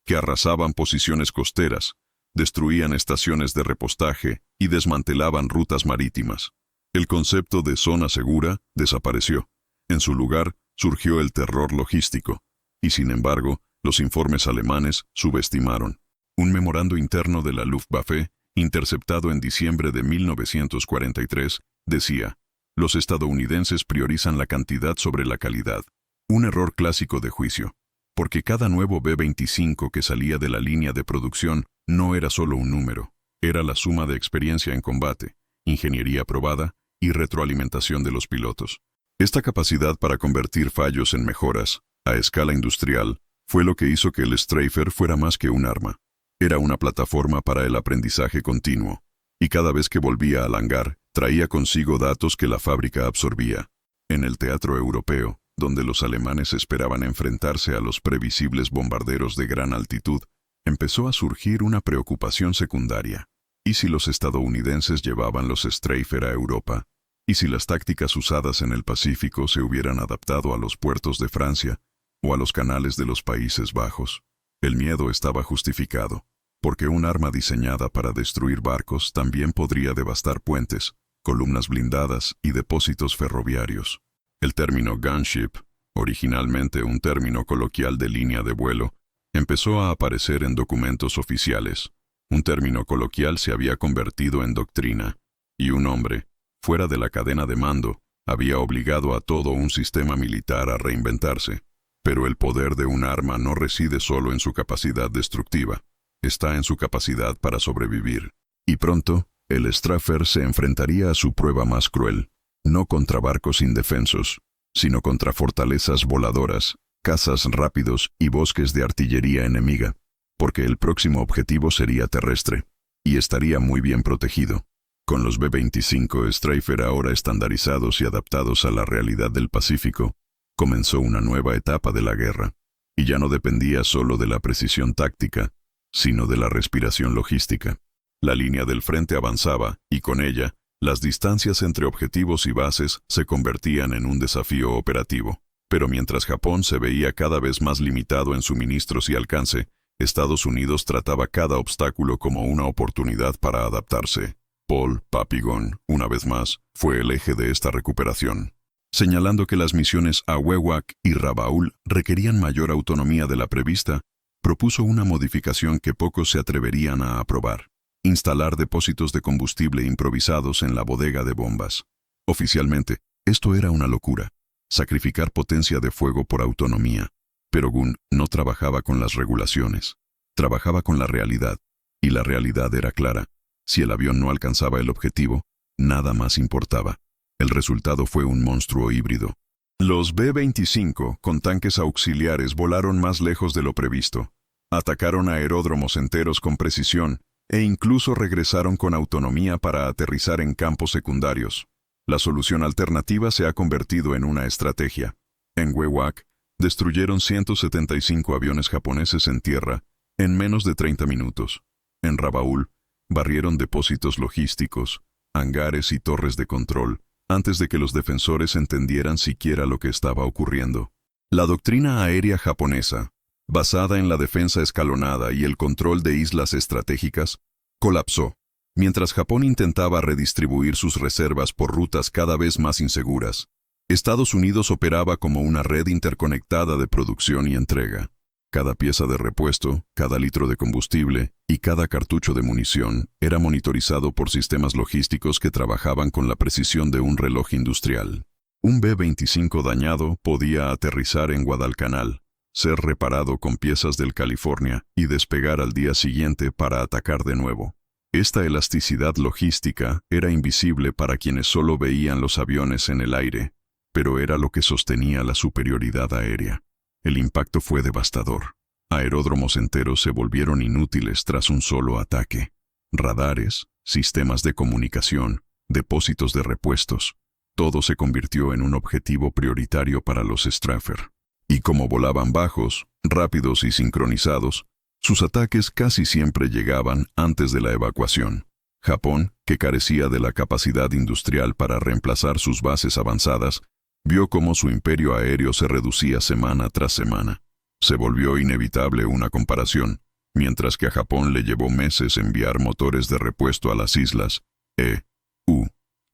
que arrasaban posiciones costeras, destruían estaciones de repostaje y desmantelaban rutas marítimas. El concepto de zona segura desapareció. En su lugar surgió el terror logístico, y sin embargo, los informes alemanes subestimaron. Un memorando interno de la Luftwaffe, interceptado en diciembre de 1943, decía: los estadounidenses priorizan la cantidad sobre la calidad. Un error clásico de juicio, porque cada nuevo B-25 que salía de la línea de producción no era solo un número, era la suma de experiencia en combate, ingeniería probada y retroalimentación de los pilotos. Esta capacidad para convertir fallos en mejoras, a escala industrial, fue lo que hizo que el Stryfer fuera más que un arma. Era una plataforma para el aprendizaje continuo, y cada vez que volvía al hangar, traía consigo datos que la fábrica absorbía. En el teatro europeo, donde los alemanes esperaban enfrentarse a los previsibles bombarderos de gran altitud, empezó a surgir una preocupación secundaria. ¿Y si los estadounidenses llevaban los Stryfer a Europa? ¿Y si las tácticas usadas en el Pacífico se hubieran adaptado a los puertos de Francia o a los canales de los Países Bajos? El miedo estaba justificado, porque un arma diseñada para destruir barcos también podría devastar puentes, columnas blindadas y depósitos ferroviarios. El término gunship, originalmente un término coloquial de línea de vuelo, empezó a aparecer en documentos oficiales. Un término coloquial se había convertido en doctrina, y un hombre, fuera de la cadena de mando, había obligado a todo un sistema militar a reinventarse. Pero el poder de un arma no reside solo en su capacidad destructiva, está en su capacidad para sobrevivir. Y pronto, el Stryfer se enfrentaría a su prueba más cruel, no contra barcos indefensos, sino contra fortalezas voladoras, cazas rápidos y bosques de artillería enemiga, porque el próximo objetivo sería terrestre, y estaría muy bien protegido. Con los B-25 Stryfer ahora estandarizados y adaptados a la realidad del Pacífico, comenzó una nueva etapa de la guerra, y ya no dependía solo de la precisión táctica, sino de la respiración logística. La línea del frente avanzaba, y con ella, las distancias entre objetivos y bases se convertían en un desafío operativo. Pero mientras Japón se veía cada vez más limitado en suministros y alcance, Estados Unidos trataba cada obstáculo como una oportunidad para adaptarse. Paul Papillon, una vez más, fue el eje de esta recuperación, señalando que las misiones a Wewak y Rabaul requerían mayor autonomía de la prevista. Propuso una modificación que pocos se atreverían a aprobar: instalar depósitos de combustible improvisados en la bodega de bombas. Oficialmente, esto era una locura, sacrificar potencia de fuego por autonomía. Pero Gunn no trabajaba con las regulaciones, trabajaba con la realidad, y la realidad era clara. Si el avión no alcanzaba el objetivo, nada más importaba. El resultado fue un monstruo híbrido. Los B-25, con tanques auxiliares, volaron más lejos de lo previsto. Atacaron aeródromos enteros con precisión, e incluso regresaron con autonomía para aterrizar en campos secundarios. La solución alternativa se ha convertido en una estrategia. En Wewak, destruyeron 175 aviones japoneses en tierra en menos de 30 minutos. En Rabaul, barrieron depósitos logísticos, hangares y torres de control, antes de que los defensores entendieran siquiera lo que estaba ocurriendo. La doctrina aérea japonesa, basada en la defensa escalonada y el control de islas estratégicas, colapsó, mientras Japón intentaba redistribuir sus reservas por rutas cada vez más inseguras. Estados Unidos operaba como una red interconectada de producción y entrega. Cada pieza de repuesto, cada litro de combustible y cada cartucho de munición era monitorizado por sistemas logísticos que trabajaban con la precisión de un reloj industrial. Un B-25 dañado podía aterrizar en Guadalcanal, ser reparado con piezas del California y despegar al día siguiente para atacar de nuevo. Esta elasticidad logística era invisible para quienes solo veían los aviones en el aire, pero era lo que sostenía la superioridad aérea. El impacto fue devastador. Aeródromos enteros se volvieron inútiles tras un solo ataque. Radares, sistemas de comunicación, depósitos de repuestos, todo se convirtió en un objetivo prioritario para los Stryfer. Y como volaban bajos, rápidos y sincronizados, sus ataques casi siempre llegaban antes de la evacuación. Japón, que carecía de la capacidad industrial para reemplazar sus bases avanzadas, vio cómo su imperio aéreo se reducía semana tras semana. Se volvió inevitable una comparación. Mientras que a Japón le llevó meses enviar motores de repuesto a las islas,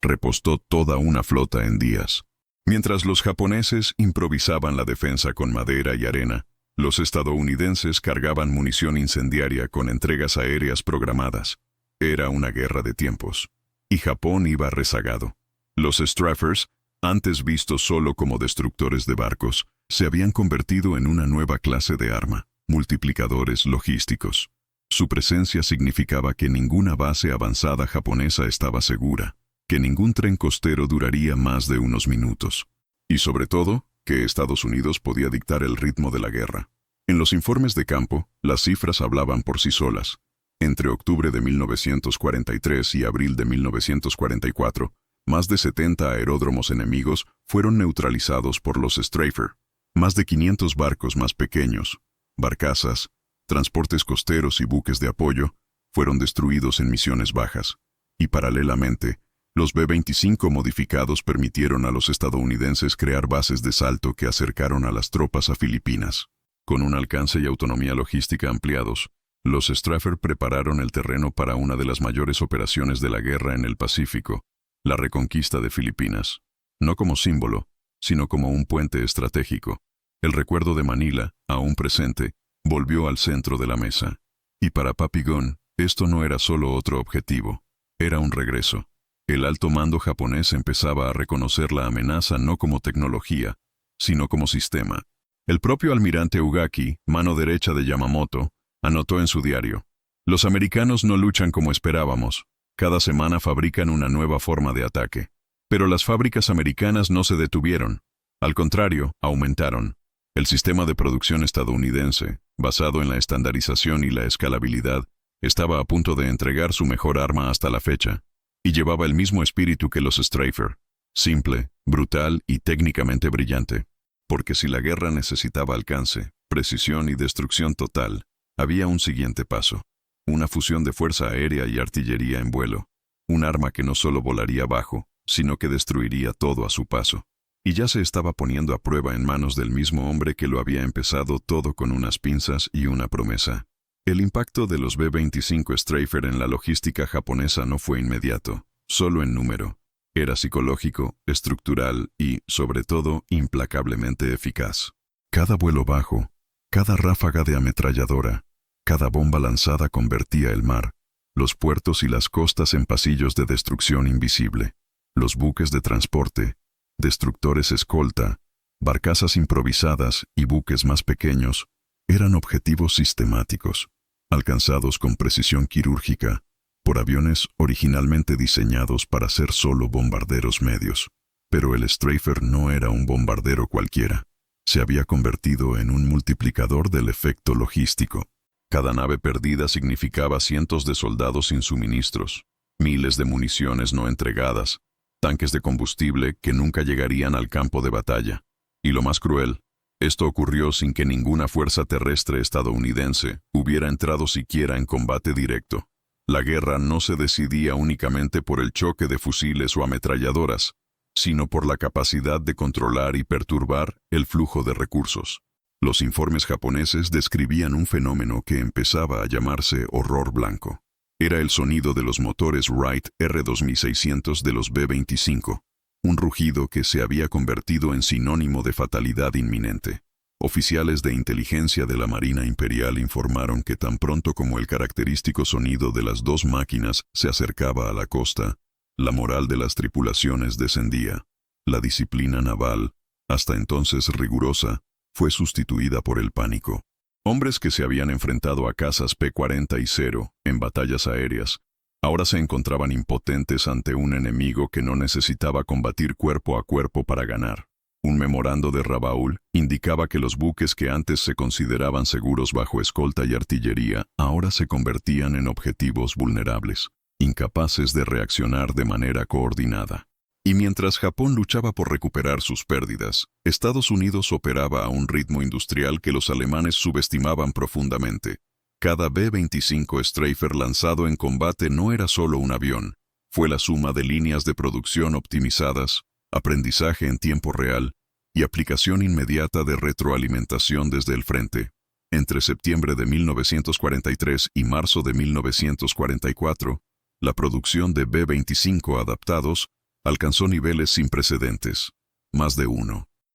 repostó toda una flota en días. Mientras los japoneses improvisaban la defensa con madera y arena, los estadounidenses cargaban munición incendiaria con entregas aéreas programadas. Era una guerra de tiempos. Y Japón iba rezagado. Los Stryfers, antes vistos solo como destructores de barcos, se habían convertido en una nueva clase de arma, multiplicadores logísticos. Su presencia significaba que ninguna base avanzada japonesa estaba segura, que ningún tren costero duraría más de unos minutos. Y sobre todo, que Estados Unidos podía dictar el ritmo de la guerra. En los informes de campo, las cifras hablaban por sí solas. Entre octubre de 1943 y abril de 1944, más de 70 aeródromos enemigos fueron neutralizados por los Streifer. Más de 500 barcos más pequeños, barcazas, transportes costeros y buques de apoyo fueron destruidos en misiones bajas. Y paralelamente, los B-25 modificados permitieron a los estadounidenses crear bases de salto que acercaron a las tropas a Filipinas. Con un alcance y autonomía logística ampliados, los Streifer prepararon el terreno para una de las mayores operaciones de la guerra en el Pacífico, la reconquista de Filipinas. No como símbolo, sino como un puente estratégico. El recuerdo de Manila, aún presente, volvió al centro de la mesa. Y para Papi Gun, esto no era solo otro objetivo, era un regreso. El alto mando japonés empezaba a reconocer la amenaza no como tecnología, sino como sistema. El propio almirante Ugaki, mano derecha de Yamamoto, anotó en su diario: "Los americanos no luchan como esperábamos. Cada semana fabrican una nueva forma de ataque. Pero las fábricas americanas no se detuvieron. Al contrario, aumentaron. El sistema de producción estadounidense, basado en la estandarización y la escalabilidad, estaba a punto de entregar su mejor arma hasta la fecha, y llevaba el mismo espíritu que los Streifer, simple, brutal y técnicamente brillante. Porque si la guerra necesitaba alcance, precisión y destrucción total, había un siguiente paso. Una fusión de fuerza aérea y artillería en vuelo. Un arma que no solo volaría bajo, sino que destruiría todo a su paso. Y ya se estaba poniendo a prueba en manos del mismo hombre que lo había empezado todo con unas pinzas y una promesa. El impacto de los B-25 Streifer en la logística japonesa no fue inmediato, solo en número. Era psicológico, estructural y, sobre todo, implacablemente eficaz. Cada vuelo bajo, cada ráfaga de ametralladora, cada bomba lanzada convertía el mar, los puertos y las costas en pasillos de destrucción invisible. Los buques de transporte, destructores escolta, barcazas improvisadas y buques más pequeños eran objetivos sistemáticos, alcanzados con precisión quirúrgica por aviones originalmente diseñados para ser solo bombarderos medios. Pero el Streifer no era un bombardero cualquiera. Se había convertido en un multiplicador del efecto logístico. Cada nave perdida significaba cientos de soldados sin suministros, miles de municiones no entregadas, tanques de combustible que nunca llegarían al campo de batalla. Y lo más cruel, esto ocurrió sin que ninguna fuerza terrestre estadounidense hubiera entrado siquiera en combate directo. La guerra no se decidía únicamente por el choque de fusiles o ametralladoras, sino por la capacidad de controlar y perturbar el flujo de recursos. Los informes japoneses describían un fenómeno que empezaba a llamarse horror blanco. Era el sonido de los motores Wright R2600 de los B-25, un rugido que se había convertido en sinónimo de fatalidad inminente. Oficiales de inteligencia de la Marina Imperial informaron que tan pronto como el característico sonido de las dos máquinas se acercaba a la costa, la moral de las tripulaciones descendía. La disciplina naval, hasta entonces rigurosa, fue sustituida por el pánico. Hombres que se habían enfrentado a cazas P-40 y 0 en batallas aéreas, ahora se encontraban impotentes ante un enemigo que no necesitaba combatir cuerpo a cuerpo para ganar. Un memorando de Rabaul indicaba que los buques que antes se consideraban seguros bajo escolta y artillería ahora se convertían en objetivos vulnerables, incapaces de reaccionar de manera coordinada. Y mientras Japón luchaba por recuperar sus pérdidas, Estados Unidos operaba a un ritmo industrial que los alemanes subestimaban profundamente. Cada B-25 Streifer lanzado en combate no era solo un avión, fue la suma de líneas de producción optimizadas, aprendizaje en tiempo real y aplicación inmediata de retroalimentación desde el frente. Entre septiembre de 1943 y marzo de 1944, la producción de B-25 adaptados alcanzó niveles sin precedentes. Más de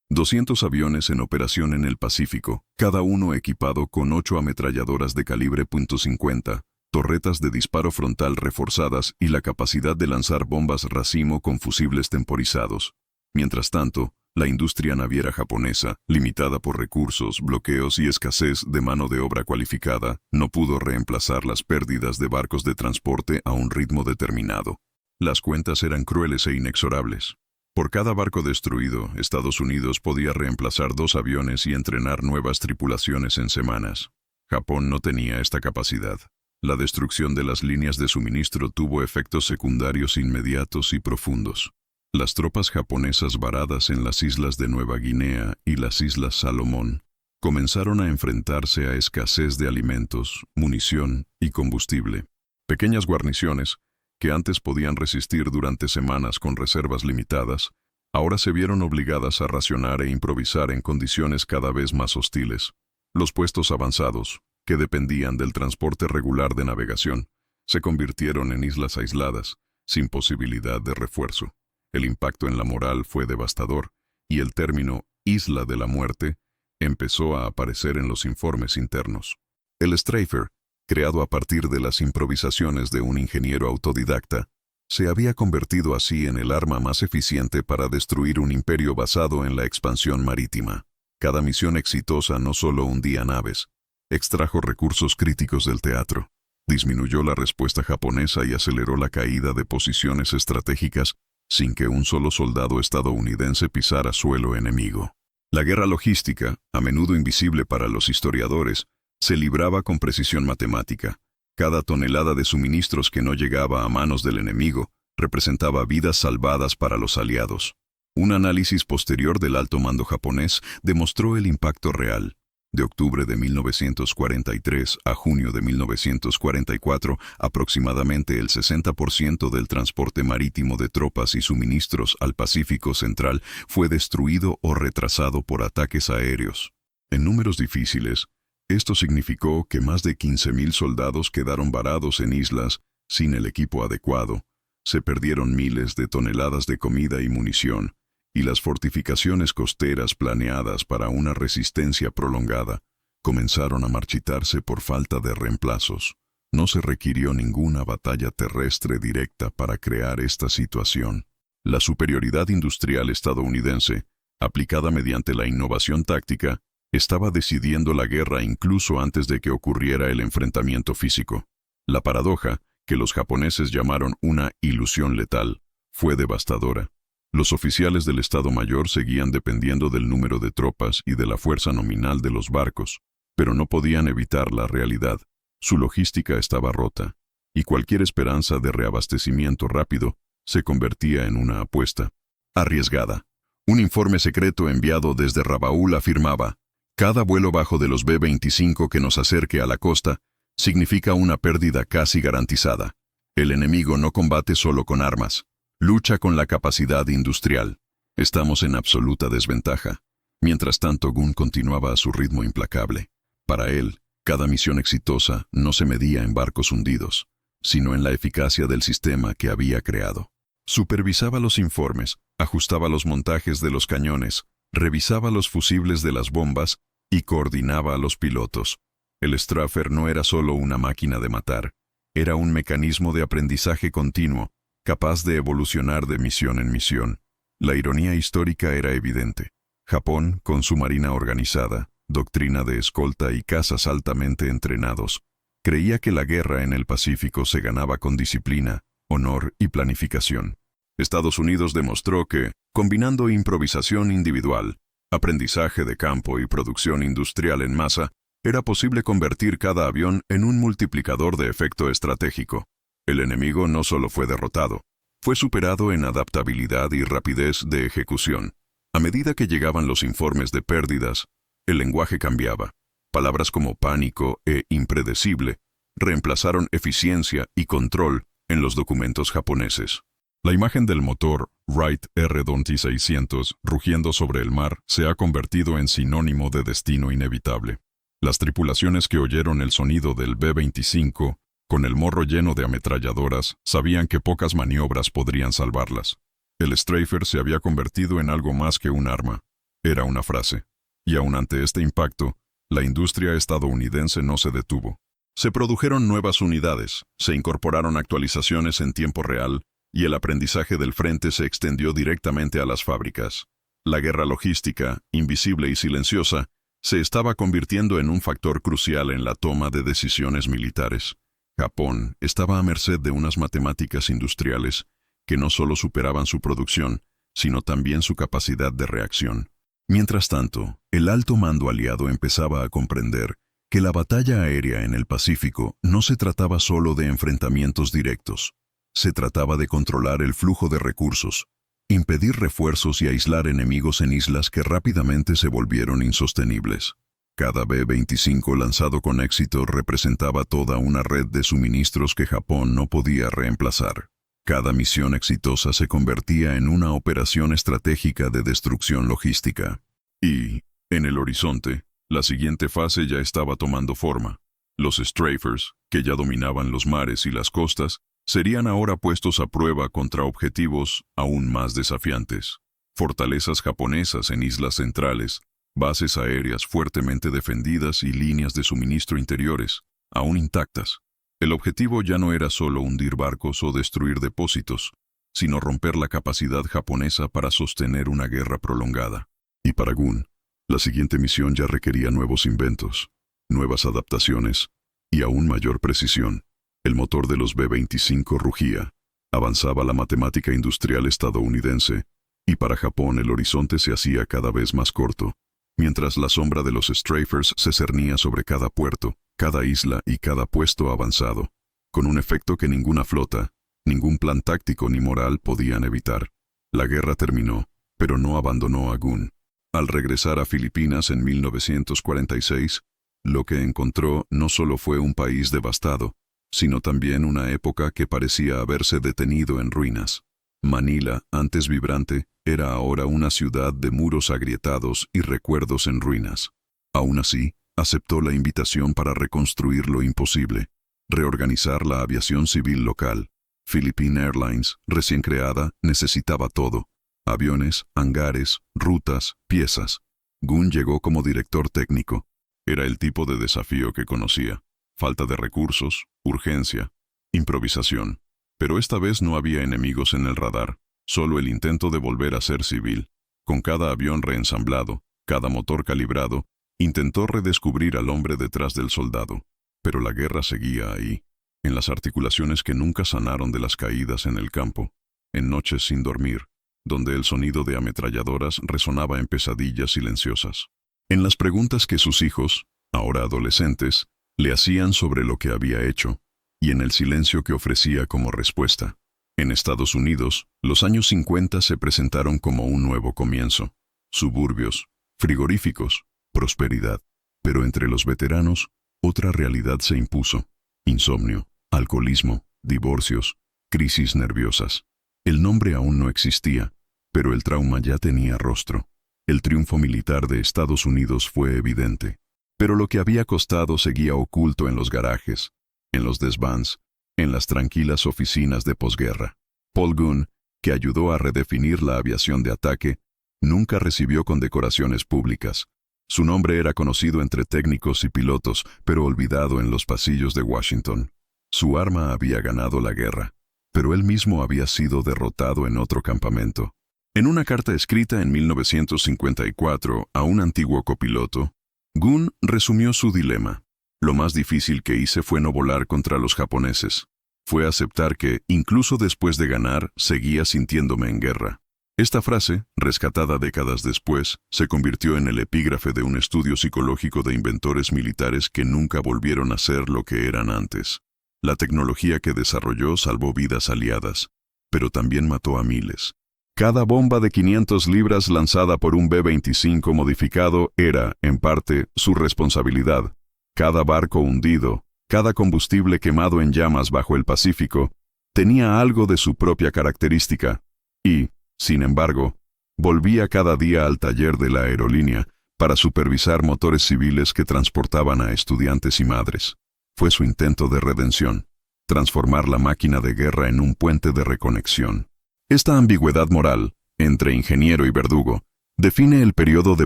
200 aviones en operación en el Pacífico, cada uno equipado con 8 ametralladoras de calibre .50, torretas de disparo frontal reforzadas y la capacidad de lanzar bombas racimo con fusibles temporizados. Mientras tanto, La industria naviera japonesa, limitada por recursos, bloqueos y escasez de mano de obra cualificada, no pudo reemplazar las pérdidas de barcos de transporte a un ritmo determinado. Las cuentas eran crueles e inexorables. Por cada barco destruido, Estados Unidos podía reemplazar 2 aviones y entrenar nuevas tripulaciones en semanas. Japón no tenía esta capacidad. La destrucción de las líneas de suministro tuvo efectos secundarios inmediatos y profundos. Las tropas japonesas varadas en las islas de Nueva Guinea y las islas Salomón comenzaron a enfrentarse a escasez de alimentos, munición y combustible. Pequeñas guarniciones, que antes podían resistir durante semanas con reservas limitadas, ahora se vieron obligadas a racionar e improvisar en condiciones cada vez más hostiles. Los puestos avanzados, que dependían del transporte regular de navegación, se convirtieron en islas aisladas, sin posibilidad de refuerzo. El impacto en la moral fue devastador, y el término «isla de la muerte» empezó a aparecer en los informes internos. El Streifer, creado a partir de las improvisaciones de un ingeniero autodidacta, se había convertido así en el arma más eficiente para destruir un imperio basado en la expansión marítima. Cada misión exitosa no solo hundía naves, extrajo recursos críticos del teatro, disminuyó la respuesta japonesa y aceleró la caída de posiciones estratégicas sin que un solo soldado estadounidense pisara suelo enemigo. La guerra logística, a menudo invisible para los historiadores, se libraba con precisión matemática. Cada tonelada de suministros que no llegaba a manos del enemigo representaba vidas salvadas para los aliados. Un análisis posterior del alto mando japonés demostró el impacto real. De octubre de 1943 a junio de 1944, aproximadamente el 60% del transporte marítimo de tropas y suministros al Pacífico Central fue destruido o retrasado por ataques aéreos. En números difíciles, esto significó que más de 15.000 soldados quedaron varados en islas sin el equipo adecuado, se perdieron miles de toneladas de comida y munición, y las fortificaciones costeras planeadas para una resistencia prolongada comenzaron a marchitarse por falta de reemplazos. No se requirió ninguna batalla terrestre directa para crear esta situación. La superioridad industrial estadounidense, aplicada mediante la innovación táctica, estaba decidiendo la guerra incluso antes de que ocurriera el enfrentamiento físico. La paradoja, que los japoneses llamaron una ilusión letal, fue devastadora. Los oficiales del Estado Mayor seguían dependiendo del número de tropas y de la fuerza nominal de los barcos, pero no podían evitar la realidad. Su logística estaba rota, y cualquier esperanza de reabastecimiento rápido se convertía en una apuesta arriesgada. Un informe secreto enviado desde Rabaul afirmaba: «Cada vuelo bajo de los B-25 que nos acerque a la costa significa una pérdida casi garantizada. El enemigo no combate solo con armas. Lucha con la capacidad industrial. Estamos en absoluta desventaja». Mientras tanto, Gunn continuaba a su ritmo implacable. Para él, cada misión exitosa no se medía en barcos hundidos, sino en la eficacia del sistema que había creado. Supervisaba los informes, ajustaba los montajes de los cañones, revisaba los fusibles de las bombas y coordinaba a los pilotos. El Streifer no era solo una máquina de matar, era un mecanismo de aprendizaje continuo, capaz de evolucionar de misión en misión. La ironía histórica era evidente. Japón, con su marina organizada, doctrina de escolta y cazas altamente entrenados, creía que la guerra en el Pacífico se ganaba con disciplina, honor y planificación. Estados Unidos demostró que, combinando improvisación individual, aprendizaje de campo y producción industrial en masa, era posible convertir cada avión en un multiplicador de efecto estratégico. El enemigo no solo fue derrotado, fue superado en adaptabilidad y rapidez de ejecución. A medida que llegaban los informes de pérdidas, el lenguaje cambiaba. Palabras como pánico e impredecible reemplazaron eficiencia y control en los documentos japoneses. La imagen del motor Wright R-2600 rugiendo sobre el mar se ha convertido en sinónimo de destino inevitable. Las tripulaciones que oyeron el sonido del B-25 con el morro lleno de ametralladoras, sabían que pocas maniobras podrían salvarlas. El Streifer se había convertido en algo más que un arma. Era una frase. Y aun ante este impacto, la industria estadounidense no se detuvo. Se produjeron nuevas unidades, se incorporaron actualizaciones en tiempo real, y el aprendizaje del frente se extendió directamente a las fábricas. La guerra logística, invisible y silenciosa, se estaba convirtiendo en un factor crucial en la toma de decisiones militares. Japón estaba a merced de unas matemáticas industriales que no solo superaban su producción, sino también su capacidad de reacción. Mientras tanto, el alto mando aliado empezaba a comprender que la batalla aérea en el Pacífico no se trataba solo de enfrentamientos directos. Se trataba de controlar el flujo de recursos, impedir refuerzos y aislar enemigos en islas que rápidamente se volvieron insostenibles. Cada B-25 lanzado con éxito representaba toda una red de suministros que Japón no podía reemplazar. Cada misión exitosa se convertía en una operación estratégica de destrucción logística. Y, en el horizonte, la siguiente fase ya estaba tomando forma. Los strafers, que ya dominaban los mares y las costas, serían ahora puestos a prueba contra objetivos aún más desafiantes. Fortalezas japonesas en islas centrales, bases aéreas fuertemente defendidas y líneas de suministro interiores, aún intactas. El objetivo ya no era solo hundir barcos o destruir depósitos, sino romper la capacidad japonesa para sostener una guerra prolongada. Y para Gun, la siguiente misión ya requería nuevos inventos, nuevas adaptaciones y aún mayor precisión. El motor de los B-25 rugía, avanzaba la matemática industrial estadounidense, y para Japón el horizonte se hacía cada vez más corto, mientras la sombra de los strafers se cernía sobre cada puerto, cada isla y cada puesto avanzado, con un efecto que ninguna flota, ningún plan táctico ni moral podían evitar. La guerra terminó, pero no abandonó a Gun. Al regresar a Filipinas en 1946, lo que encontró no solo fue un país devastado, sino también una época que parecía haberse detenido en ruinas. Manila, antes vibrante, era ahora una ciudad de muros agrietados y recuerdos en ruinas. Aún así, aceptó la invitación para reconstruir lo imposible, reorganizar la aviación civil local. Philippine Airlines, recién creada, necesitaba todo: aviones, hangares, rutas, piezas. Gun llegó como director técnico. Era el tipo de desafío que conocía: falta de recursos, urgencia, improvisación. Pero esta vez no había enemigos en el radar, solo el intento de volver a ser civil. Con cada avión reensamblado, cada motor calibrado, intentó redescubrir al hombre detrás del soldado. Pero la guerra seguía ahí, en las articulaciones que nunca sanaron de las caídas en el campo, en noches sin dormir, donde el sonido de ametralladoras resonaba en pesadillas silenciosas. En las preguntas que sus hijos, ahora adolescentes, le hacían sobre lo que había hecho, y en el silencio que ofrecía como respuesta. En Estados Unidos, los años 50 se presentaron como un nuevo comienzo. Suburbios, frigoríficos, prosperidad. Pero entre los veteranos, otra realidad se impuso: insomnio, alcoholismo, divorcios, crisis nerviosas. El nombre aún no existía, pero el trauma ya tenía rostro. El triunfo militar de Estados Unidos fue evidente, pero lo que había costado seguía oculto en los garajes, en los desvans, en las tranquilas oficinas de posguerra. Paul Gun, que ayudó a redefinir la aviación de ataque, nunca recibió condecoraciones públicas. Su nombre era conocido entre técnicos y pilotos, pero olvidado en los pasillos de Washington. Su arma había ganado la guerra, pero él mismo había sido derrotado en otro campamento. En una carta escrita en 1954 a un antiguo copiloto, Gun resumió su dilema: lo más difícil que hice fue no volar contra los japoneses. Fue aceptar que, incluso después de ganar, seguía sintiéndome en guerra. Esta frase, rescatada décadas después, se convirtió en el epígrafe de un estudio psicológico de inventores militares que nunca volvieron a ser lo que eran antes. La tecnología que desarrolló salvó vidas aliadas, pero también mató a miles. Cada bomba de 500 libras lanzada por un B-25 modificado era, en parte, su responsabilidad. Cada barco hundido, cada combustible quemado en llamas bajo el Pacífico, tenía algo de su propia característica, y, sin embargo, volvía cada día al taller de la aerolínea para supervisar motores civiles que transportaban a estudiantes y madres. Fue su intento de redención, transformar la máquina de guerra en un puente de reconexión. Esta ambigüedad moral, entre ingeniero y verdugo, define el periodo de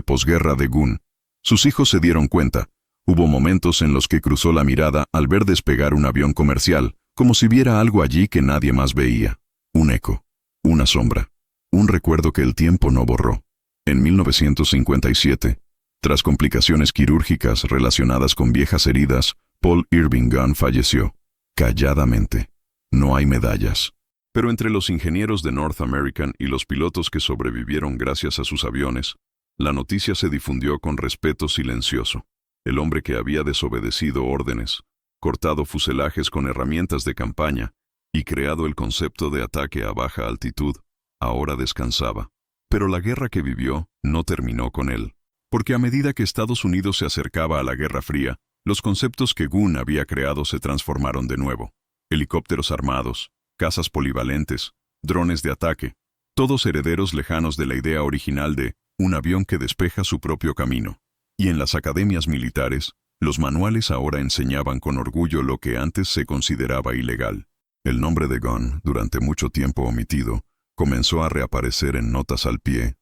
posguerra de Gun. Sus hijos se dieron cuenta. Hubo momentos en los que cruzó la mirada al ver despegar un avión comercial, como si viera algo allí que nadie más veía. Un eco, una sombra, un recuerdo que el tiempo no borró. En 1957, tras complicaciones quirúrgicas relacionadas con viejas heridas, Paul Irving Gunn falleció, calladamente. No hay medallas. Pero entre los ingenieros de North American y los pilotos que sobrevivieron gracias a sus aviones, la noticia se difundió con respeto silencioso. El hombre que había desobedecido órdenes, cortado fuselajes con herramientas de campaña y creado el concepto de ataque a baja altitud, ahora descansaba. Pero la guerra que vivió no terminó con él, porque a medida que Estados Unidos se acercaba a la Guerra Fría, los conceptos que Gunn había creado se transformaron de nuevo. Helicópteros armados, cazas polivalentes, drones de ataque, todos herederos lejanos de la idea original de un avión que despeja su propio camino. Y en las academias militares, los manuales ahora enseñaban con orgullo lo que antes se consideraba ilegal. El nombre de Gunn, durante mucho tiempo omitido, comenzó a reaparecer en notas al pie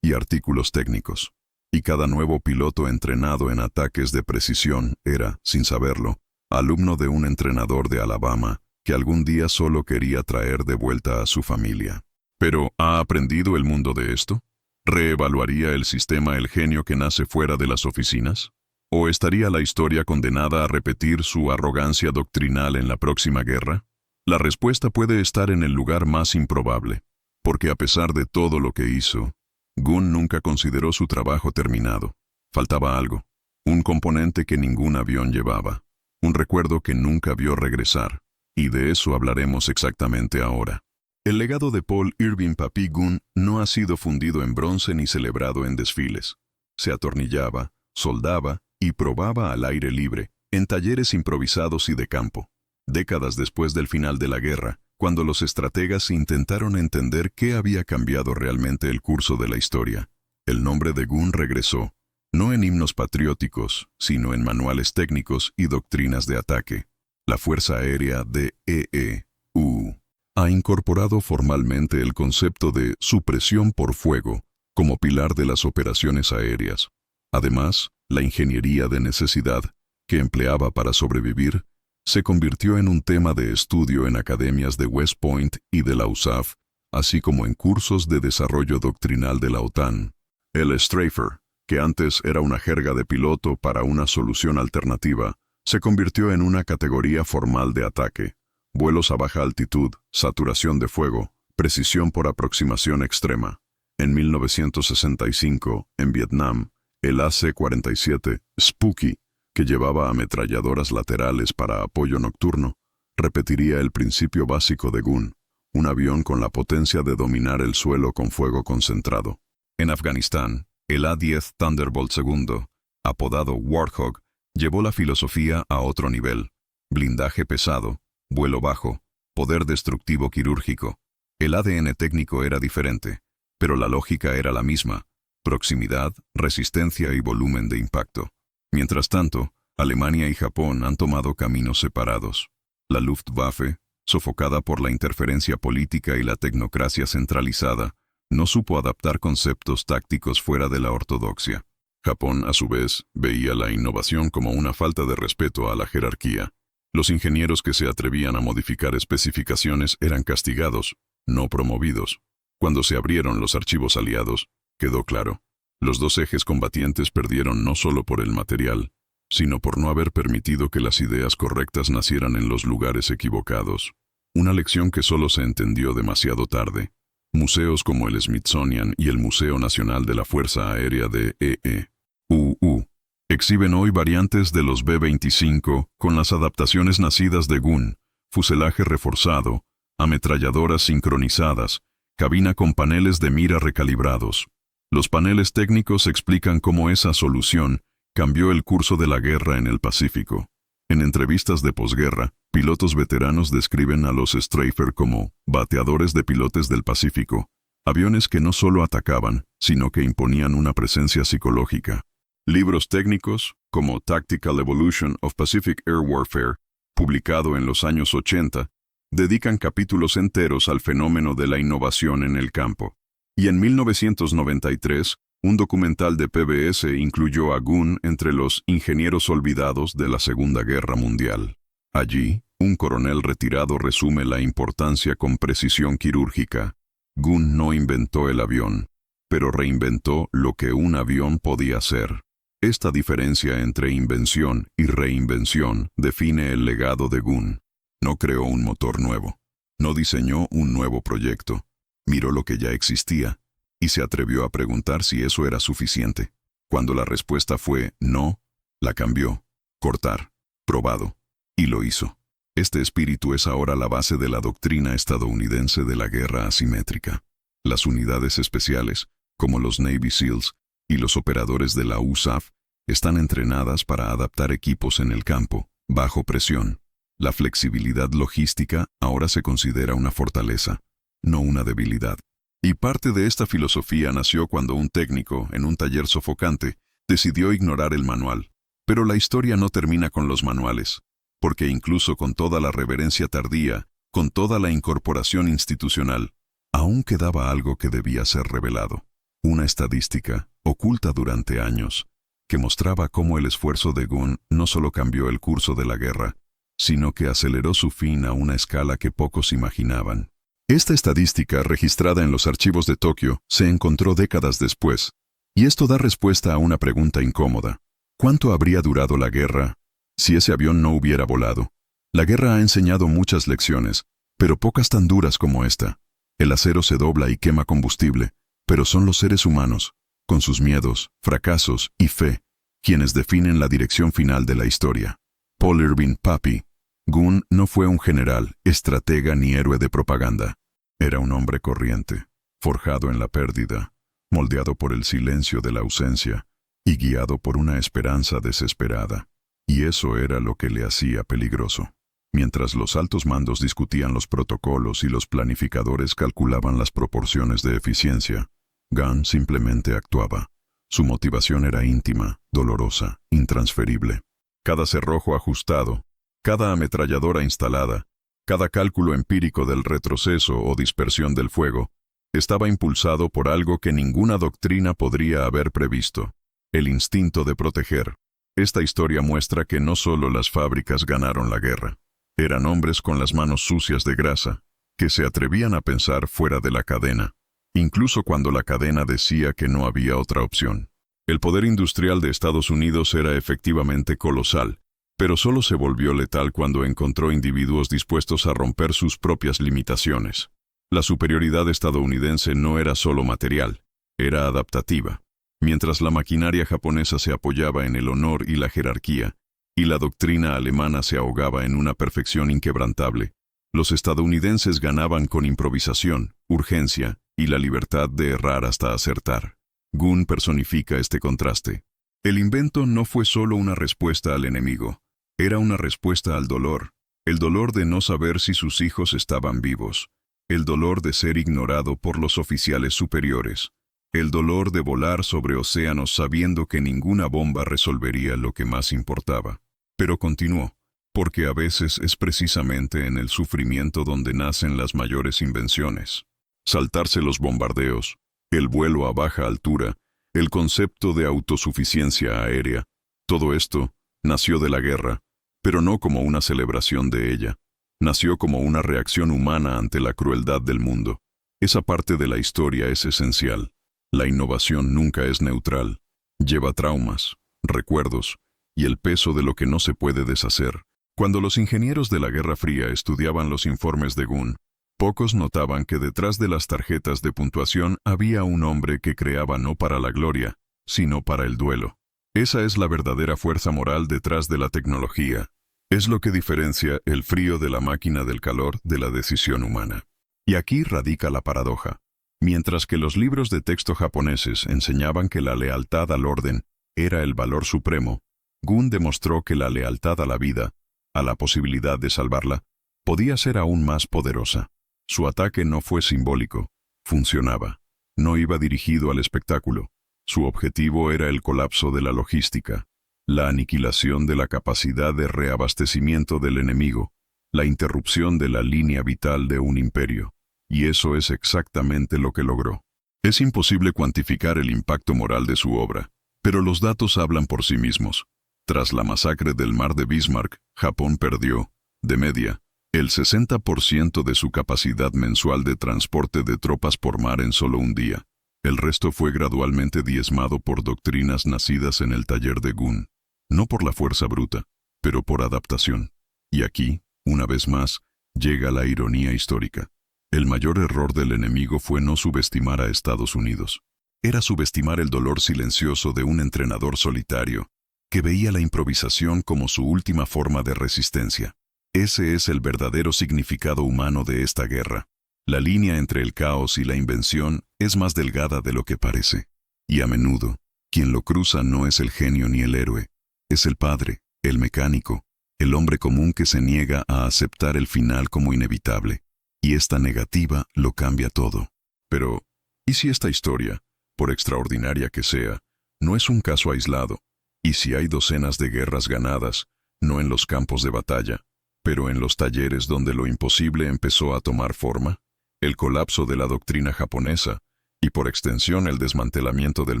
y artículos técnicos. Y cada nuevo piloto entrenado en ataques de precisión era, sin saberlo, alumno de un entrenador de Alabama que algún día solo quería traer de vuelta a su familia. ¿Pero ha aprendido el mundo de esto? ¿Reevaluaría el sistema el genio que nace fuera de las oficinas? ¿O estaría la historia condenada a repetir su arrogancia doctrinal en la próxima guerra? La respuesta puede estar en el lugar más improbable, porque a pesar de todo lo que hizo, Gunn nunca consideró su trabajo terminado. Faltaba algo, un componente que ningún avión llevaba, un recuerdo que nunca vio regresar, y de eso hablaremos exactamente ahora. El legado de Paul Irving Papi Gunn no ha sido fundido en bronce ni celebrado en desfiles. Se atornillaba, soldaba y probaba al aire libre, en talleres improvisados y de campo. Décadas después del final de la guerra, cuando los estrategas intentaron entender qué había cambiado realmente el curso de la historia, el nombre de Gunn regresó, no en himnos patrióticos, sino en manuales técnicos y doctrinas de ataque. La Fuerza Aérea DEEU ha incorporado formalmente el concepto de supresión por fuego como pilar de las operaciones aéreas. Además, la ingeniería de necesidad, que empleaba para sobrevivir, se convirtió en un tema de estudio en academias de West Point y de la USAF, así como en cursos de desarrollo doctrinal de la OTAN. El Strafer, que antes era una jerga de piloto para una solución alternativa, se convirtió en una categoría formal de ataque. Vuelos a baja altitud, saturación de fuego, precisión por aproximación extrema. En 1965, en Vietnam, el AC-47 Spooky, que llevaba ametralladoras laterales para apoyo nocturno, repetiría el principio básico de Gunn, un avión con la potencia de dominar el suelo con fuego concentrado. En Afganistán, el A-10 Thunderbolt II, apodado Warthog, llevó la filosofía a otro nivel: blindaje pesado, vuelo bajo, poder destructivo quirúrgico. El ADN técnico era diferente, pero la lógica era la misma: proximidad, resistencia y volumen de impacto. Mientras tanto, Alemania y Japón han tomado caminos separados. La Luftwaffe, sofocada por la interferencia política y la tecnocracia centralizada, no supo adaptar conceptos tácticos fuera de la ortodoxia. Japón, a su vez, veía la innovación como una falta de respeto a la jerarquía. Los ingenieros que se atrevían a modificar especificaciones eran castigados, no promovidos. Cuando se abrieron los archivos aliados, quedó claro: los dos ejes combatientes perdieron no solo por el material, sino por no haber permitido que las ideas correctas nacieran en los lugares equivocados. Una lección que solo se entendió demasiado tarde. Museos como el Smithsonian y el Museo Nacional de la Fuerza Aérea de EEUU exhiben hoy variantes de los B-25 con las adaptaciones nacidas de Gunn: fuselaje reforzado, ametralladoras sincronizadas, cabina con paneles de mira recalibrados. Los paneles técnicos explican cómo esa solución cambió el curso de la guerra en el Pacífico. En entrevistas de posguerra, pilotos veteranos describen a los Strafer como bateadores de pilotes del Pacífico, aviones que no solo atacaban, sino que imponían una presencia psicológica. Libros técnicos, como Tactical Evolution of Pacific Air Warfare, publicado en los años 80, dedican capítulos enteros al fenómeno de la innovación en el campo. Y en 1993, un documental de PBS incluyó a Gunn entre los ingenieros olvidados de la Segunda Guerra Mundial. Allí, un coronel retirado resume la importancia con precisión quirúrgica. Gunn no inventó el avión, pero reinventó lo que un avión podía hacer. Esta diferencia entre invención y reinvención define el legado de Gunn. No creó un motor nuevo, no diseñó un nuevo proyecto, miró lo que ya existía y se atrevió a preguntar si eso era suficiente. Cuando la respuesta fue no, la cambió, cortar, probado, y lo hizo. Este espíritu es ahora la base de la doctrina estadounidense de la guerra asimétrica. Las unidades especiales, como los Navy SEALs y los operadores de la USAF, están entrenadas para adaptar equipos en el campo, bajo presión. La flexibilidad logística ahora se considera una fortaleza, no una debilidad. Y parte de esta filosofía nació cuando un técnico, en un taller sofocante, decidió ignorar el manual. Pero la historia no termina con los manuales, porque incluso con toda la reverencia tardía, con toda la incorporación institucional, aún quedaba algo que debía ser revelado. Una estadística, oculta durante años, que mostraba cómo el esfuerzo de Gunn no solo cambió el curso de la guerra, sino que aceleró su fin a una escala que pocos imaginaban. Esta estadística, registrada en los archivos de Tokio, se encontró décadas después, y esto da respuesta a una pregunta incómoda. ¿Cuánto habría durado la guerra si ese avión no hubiera volado? La guerra ha enseñado muchas lecciones, pero pocas tan duras como esta. El acero se dobla y quema combustible, pero son los seres humanos, con sus miedos, fracasos y fe, quienes definen la dirección final de la historia. Paul Irving Papi, Gunn no fue un general, estratega ni héroe de propaganda. Era un hombre corriente, forjado en la pérdida, moldeado por el silencio de la ausencia y guiado por una esperanza desesperada. Y eso era lo que le hacía peligroso. Mientras los altos mandos discutían los protocolos y los planificadores calculaban las proporciones de eficiencia, Gunn simplemente actuaba. Su motivación era íntima, dolorosa, intransferible. Cada cerrojo ajustado, cada ametralladora instalada, cada cálculo empírico del retroceso o dispersión del fuego, estaba impulsado por algo que ninguna doctrina podría haber previsto: el instinto de proteger. Esta historia muestra que no solo las fábricas ganaron la guerra. Eran hombres con las manos sucias de grasa, que se atrevían a pensar fuera de la cadena, incluso cuando la cadena decía que no había otra opción. El poder industrial de Estados Unidos era efectivamente colosal, pero solo se volvió letal cuando encontró individuos dispuestos a romper sus propias limitaciones. La superioridad estadounidense no era solo material, era adaptativa. Mientras la maquinaria japonesa se apoyaba en el honor y la jerarquía, y la doctrina alemana se ahogaba en una perfección inquebrantable, los estadounidenses ganaban con improvisación, urgencia y la libertad de errar hasta acertar. Gunn personifica este contraste. El invento no fue solo una respuesta al enemigo, era una respuesta al dolor, el dolor de no saber si sus hijos estaban vivos, el dolor de ser ignorado por los oficiales superiores, el dolor de volar sobre océanos sabiendo que ninguna bomba resolvería lo que más importaba. Pero continuó, porque a veces es precisamente en el sufrimiento donde nacen las mayores invenciones. Saltarse los bombardeos, el vuelo a baja altura, el concepto de autosuficiencia aérea, todo esto nació de la guerra, pero no como una celebración de ella. Nació como una reacción humana ante la crueldad del mundo. Esa parte de la historia es esencial. La innovación nunca es neutral. Lleva traumas, recuerdos y el peso de lo que no se puede deshacer. Cuando los ingenieros de la Guerra Fría estudiaban los informes de Gunn, pocos notaban que detrás de las tarjetas de puntuación había un hombre que creaba no para la gloria, sino para el duelo. Esa es la verdadera fuerza moral detrás de la tecnología. Es lo que diferencia el frío de la máquina del calor de la decisión humana. Y aquí radica la paradoja. Mientras que los libros de texto japoneses enseñaban que la lealtad al orden era el valor supremo, Gunn demostró que la lealtad a la vida, a la posibilidad de salvarla, podía ser aún más poderosa. Su ataque no fue simbólico, funcionaba. No iba dirigido al espectáculo. Su objetivo era el colapso de la logística, la aniquilación de la capacidad de reabastecimiento del enemigo, la interrupción de la línea vital de un imperio. Y eso es exactamente lo que logró. Es imposible cuantificar el impacto moral de su obra, pero los datos hablan por sí mismos. Tras la masacre del Mar de Bismarck, Japón perdió, de media, el 60% de su capacidad mensual de transporte de tropas por mar en solo un día. El resto fue gradualmente diezmado por doctrinas nacidas en el taller de Gunn, no por la fuerza bruta, pero por adaptación. Y aquí, una vez más, llega la ironía histórica. El mayor error del enemigo fue no subestimar a Estados Unidos. Era subestimar el dolor silencioso de un entrenador solitario, que veía la improvisación como su última forma de resistencia. Ese es el verdadero significado humano de esta guerra. La línea entre el caos y la invención es más delgada de lo que parece. Y a menudo, quien lo cruza no es el genio ni el héroe, es el padre, el mecánico, el hombre común que se niega a aceptar el final como inevitable. Y esta negativa lo cambia todo. Pero, ¿y si esta historia, por extraordinaria que sea, no es un caso aislado? ¿Y si hay docenas de guerras ganadas, no en los campos de batalla, pero en los talleres donde lo imposible empezó a tomar forma? El colapso de la doctrina japonesa, y por extensión el desmantelamiento del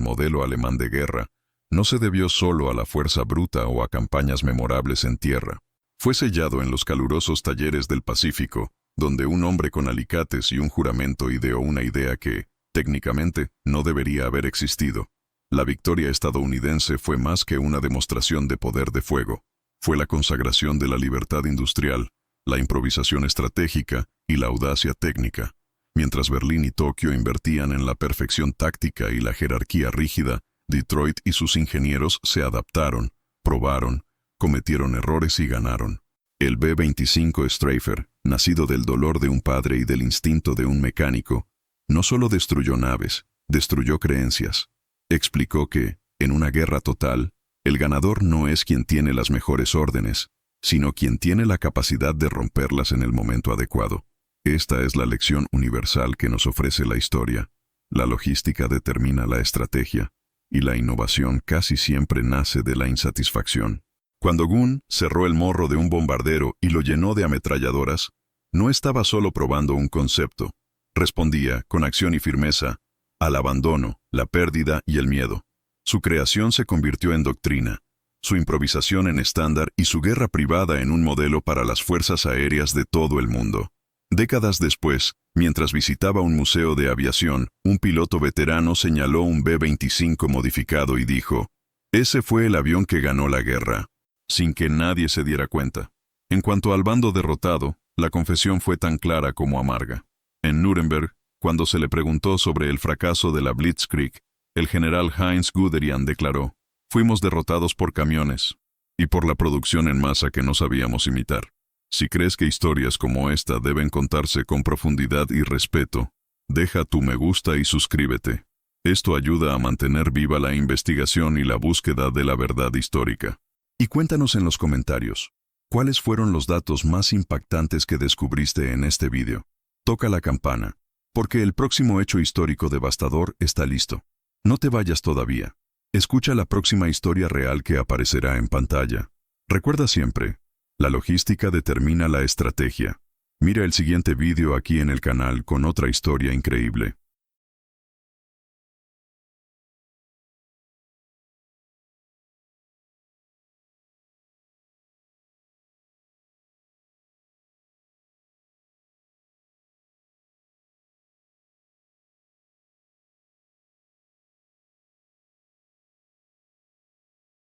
modelo alemán de guerra, no se debió solo a la fuerza bruta o a campañas memorables en tierra. Fue sellado en los calurosos talleres del Pacífico, donde un hombre con alicates y un juramento ideó una idea que, técnicamente, no debería haber existido. La victoria estadounidense fue más que una demostración de poder de fuego. Fue la consagración de la libertad industrial, la improvisación estratégica y la audacia técnica. Mientras Berlín y Tokio invertían en la perfección táctica y la jerarquía rígida, Detroit y sus ingenieros se adaptaron, probaron, cometieron errores y ganaron. El B-25 Stryfer, nacido del dolor de un padre y del instinto de un mecánico, no solo destruyó naves, destruyó creencias. Explicó que, en una guerra total, el ganador no es quien tiene las mejores órdenes, sino quien tiene la capacidad de romperlas en el momento adecuado. Esta es la lección universal que nos ofrece la historia. La logística determina la estrategia, y la innovación casi siempre nace de la insatisfacción. Cuando Gunn cerró el morro de un bombardero y lo llenó de ametralladoras, no estaba solo probando un concepto. Respondía, con acción y firmeza, al abandono, la pérdida y el miedo. Su creación se convirtió en doctrina, su improvisación en estándar y su guerra privada en un modelo para las fuerzas aéreas de todo el mundo. Décadas después, mientras visitaba un museo de aviación, un piloto veterano señaló un B-25 modificado y dijo, «Ese fue el avión que ganó la guerra», sin que nadie se diera cuenta. En cuanto al bando derrotado, la confesión fue tan clara como amarga. En Nuremberg, cuando se le preguntó sobre el fracaso de la Blitzkrieg, el general Heinz Guderian declaró, «Fuimos derrotados por camiones y por la producción en masa que no sabíamos imitar». Si crees que historias como esta deben contarse con profundidad y respeto, deja tu me gusta y suscríbete. Esto ayuda a mantener viva la investigación y la búsqueda de la verdad histórica. Y cuéntanos en los comentarios, ¿cuáles fueron los datos más impactantes que descubriste en este video? Toca la campana, porque el próximo hecho histórico devastador está listo. No te vayas todavía. Escucha la próxima historia real que aparecerá en pantalla. Recuerda siempre, la logística determina la estrategia. Mira el siguiente video aquí en el canal con otra historia increíble.